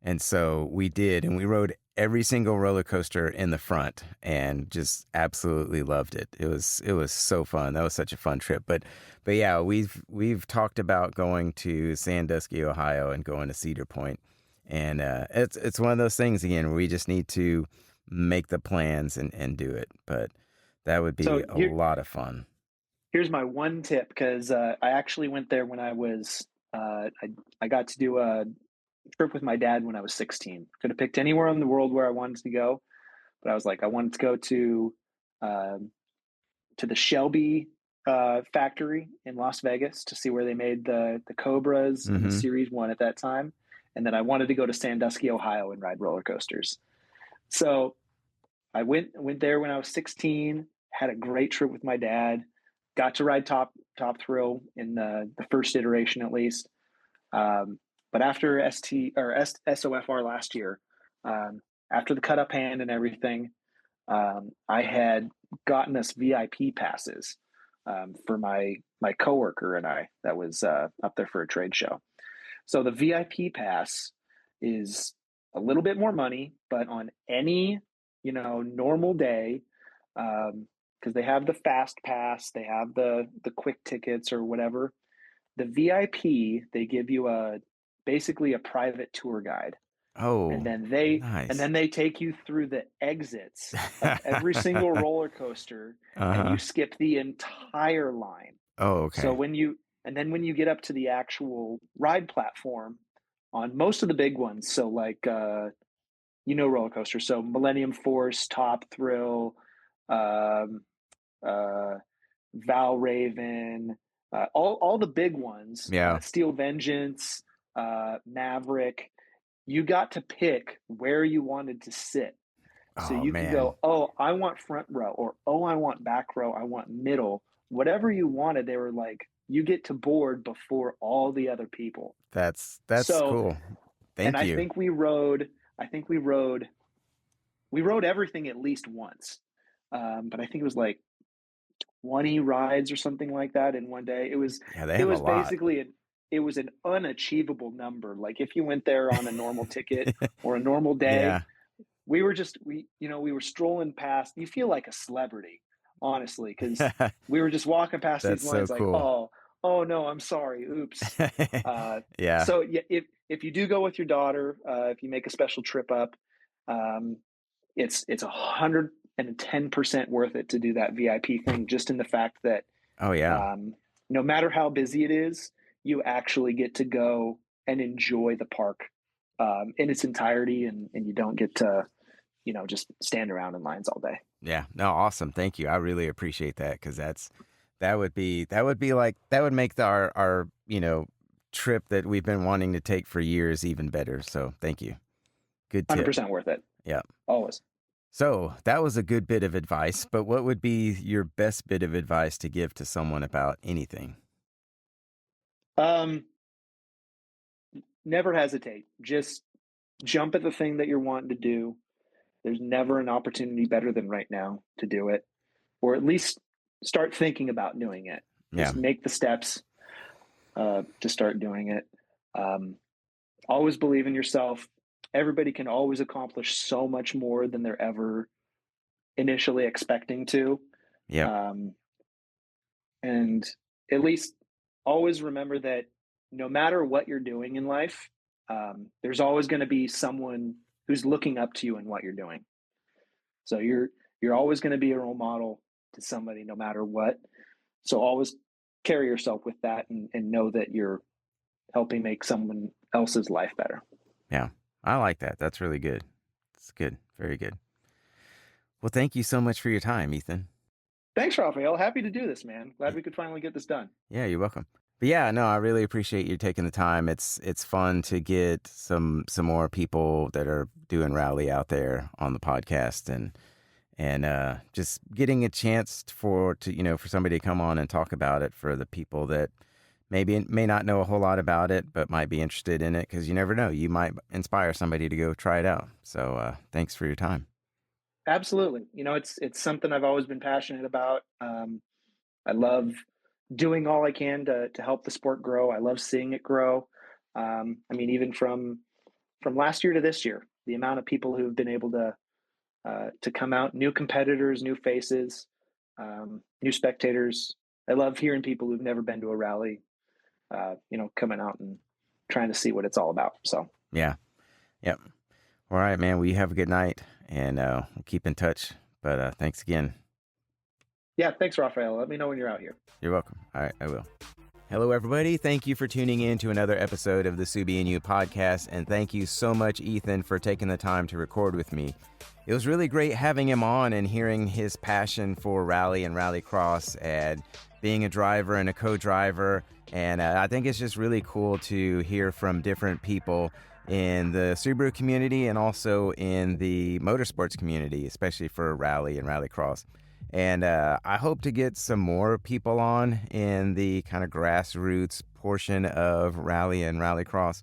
And so we did, and we rode every single roller coaster in the front and just absolutely loved it. It was so fun. That was such a fun trip. But yeah, we've talked about going to Sandusky, Ohio, and going to Cedar Point. And it's one of those things again where we just need to make the plans and do it. But that would be a lot of fun. Here's my one tip, because I actually went there when I was I got to do a trip with my dad when I was 16. Could have picked anywhere in the world where I wanted to go, but I was like, I wanted to go to the Shelby factory in Las Vegas to see where they made the Cobras and the Series 1 at that time, and then I wanted to go to Sandusky, Ohio, and ride roller coasters. So I went there when I was 16. Had a great trip with my dad. Got to ride Top Thrill in the first iteration at least. But after SOFR last year, after the cut up hand and everything, I had gotten us VIP passes for my coworker and I that was up there for a trade show. So the VIP pass is a little bit more money, but on any normal day, because they have the fast pass, they have the quick tickets or whatever. The VIP, they give you basically a private tour guide. Oh, and then nice. they take you through the exits of every single roller coaster, and you skip the entire line. Oh, okay. So when you get up to the actual ride platform on most of the big ones, so like roller coasters, so Millennium Force, Top Thrill, um, uh, Val Raven, all the big ones, Yeah. Steel Vengeance, Maverick. You got to pick where you wanted to sit. So Oh you could man. go, oh, I want front row, or oh, I want back row, I want middle. Whatever you wanted, they were like, you get to board before all the other people. That's So, cool. and Thank you. I think we rode everything at least once. But I think it was like 20 rides or something like that in one day. Yeah, they It have a was lot. basically it was an unachievable number. Like if you went there on a normal ticket or a normal day, Yeah. we were strolling past. You feel like a celebrity, honestly, because we were just walking past these That's so lines like, cool. oh no, I'm sorry, oops. Yeah. So yeah, if you do go with your daughter, if you make a special trip up, um, it's 110% worth it to do that VIP thing, just in the fact that Oh yeah. no matter how busy it is, you actually get to go and enjoy the park in its entirety, and you don't get to just stand around in lines all day. Yeah. No, awesome. Thank you. I really appreciate that because that would be like that would make our trip that we've been wanting to take for years even better. So thank you. Good tip. 100% worth it. Yeah. Always. So that was a good bit of advice, but what would be your best bit of advice to give to someone about anything? Um, Never hesitate. Just jump at the thing that you're wanting to do. There's never an opportunity better than right now to do it, or at least start thinking about doing it. Yeah. Just make the steps to start doing it. Um, Always believe in yourself. Everybody can always accomplish so much more than they're ever initially expecting to. Yeah. Um, and at least always remember that no matter what you're doing in life, there's always going to be someone who's looking up to you in what you're doing. So you're always going to be a role model to somebody, no matter what. So always carry yourself with that, and know that you're helping make someone else's life better. Yeah. I like that. That's really good. It's good. Very good. Well, thank you so much for your time, Ethan. Thanks, Raphael. Happy to do this, man. Glad we could finally get this done. Yeah, you're welcome. But yeah, no, I really appreciate you taking the time. It's fun to get some more people that are doing rally out there on the podcast, and just getting a chance for somebody to come on and talk about it for the people that may not know a whole lot about it, but might be interested in it, because you never know, you might inspire somebody to go try it out. So thanks for your time. Absolutely. It's something I've always been passionate about. I love doing all I can to help the sport grow. I love seeing it grow. I mean, even from last year to this year, the amount of people who've been able to come out, new competitors, new faces, new spectators. I love hearing people who've never been to a rally, coming out and trying to see what it's all about. So Yeah. Yep. All right, man. Well, you have a good night, and we'll keep in touch. But thanks again. yeah, thanks, Raphael. Let me know when you're out here. You're welcome. All right, I will. Hello, everybody. Thank you for tuning in to another episode of the Subie and You podcast, and thank you so much, Ethan, for taking the time to record with me. It was really great having him on and hearing his passion for rally and rallycross and being a driver and a co-driver. And I think it's just really cool to hear from different people in the Subaru community and also in the motorsports community, especially for rally and rallycross. And I hope to get some more people on in the kind of grassroots portion of rally and rallycross.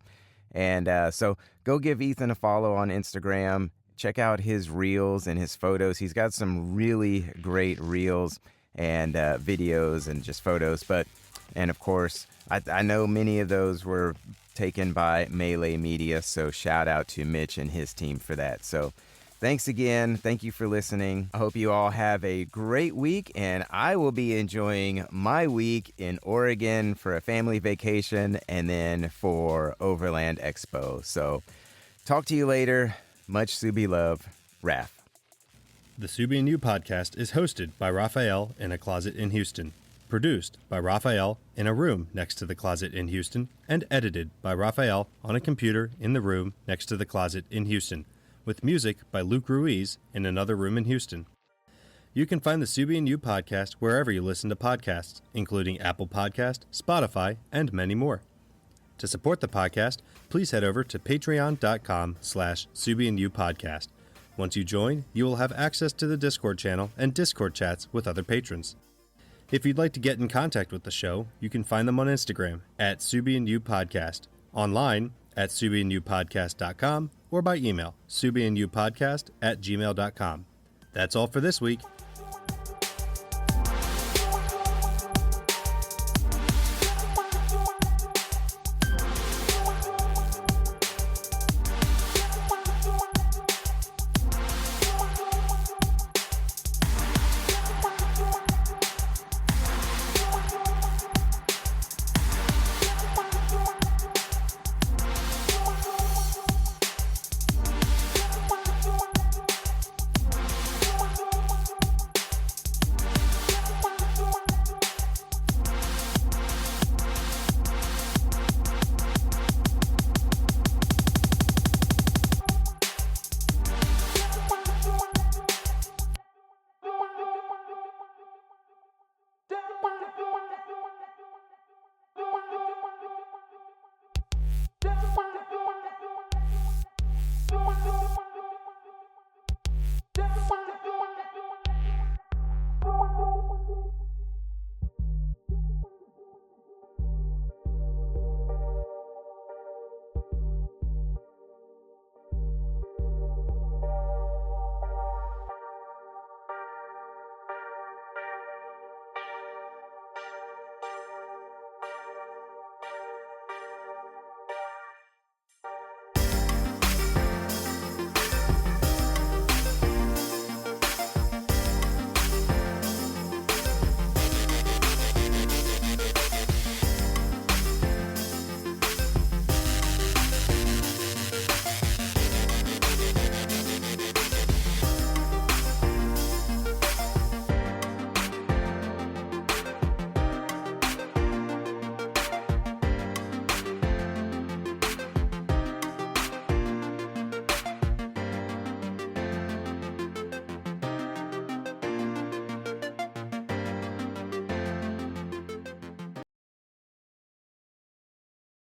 And so go give Ethan a follow on Instagram. Check out his reels and his photos. He's got some really great reels and videos and just photos. And of course, I know many of those were taken by Melee Media. So shout out to Mitch and his team for that. So thanks again. Thank you for listening. I hope you all have a great week, and I will be enjoying my week in Oregon for a family vacation and then for Overland Expo. So talk to you later. Much Subie love, Raph. The Subie and You podcast is hosted by Raphael in a closet in Houston, produced by Raphael in a room next to the closet in Houston, and edited by Raphael on a computer in the room next to the closet in Houston, with music by Luke Ruiz in another room in Houston. You can find the Subie and You podcast wherever you listen to podcasts, including Apple Podcast, Spotify, and many more. To support the podcast, please head over to patreon.com/Subie and You podcast. Once you join, you will have access to the Discord channel and Discord chats with other patrons. If you'd like to get in contact with the show, you can find them on Instagram at Subie and You podcast, online at subieandyoupodcast.com, or by email, subieandyoupodcast@gmail.com. That's all for this week.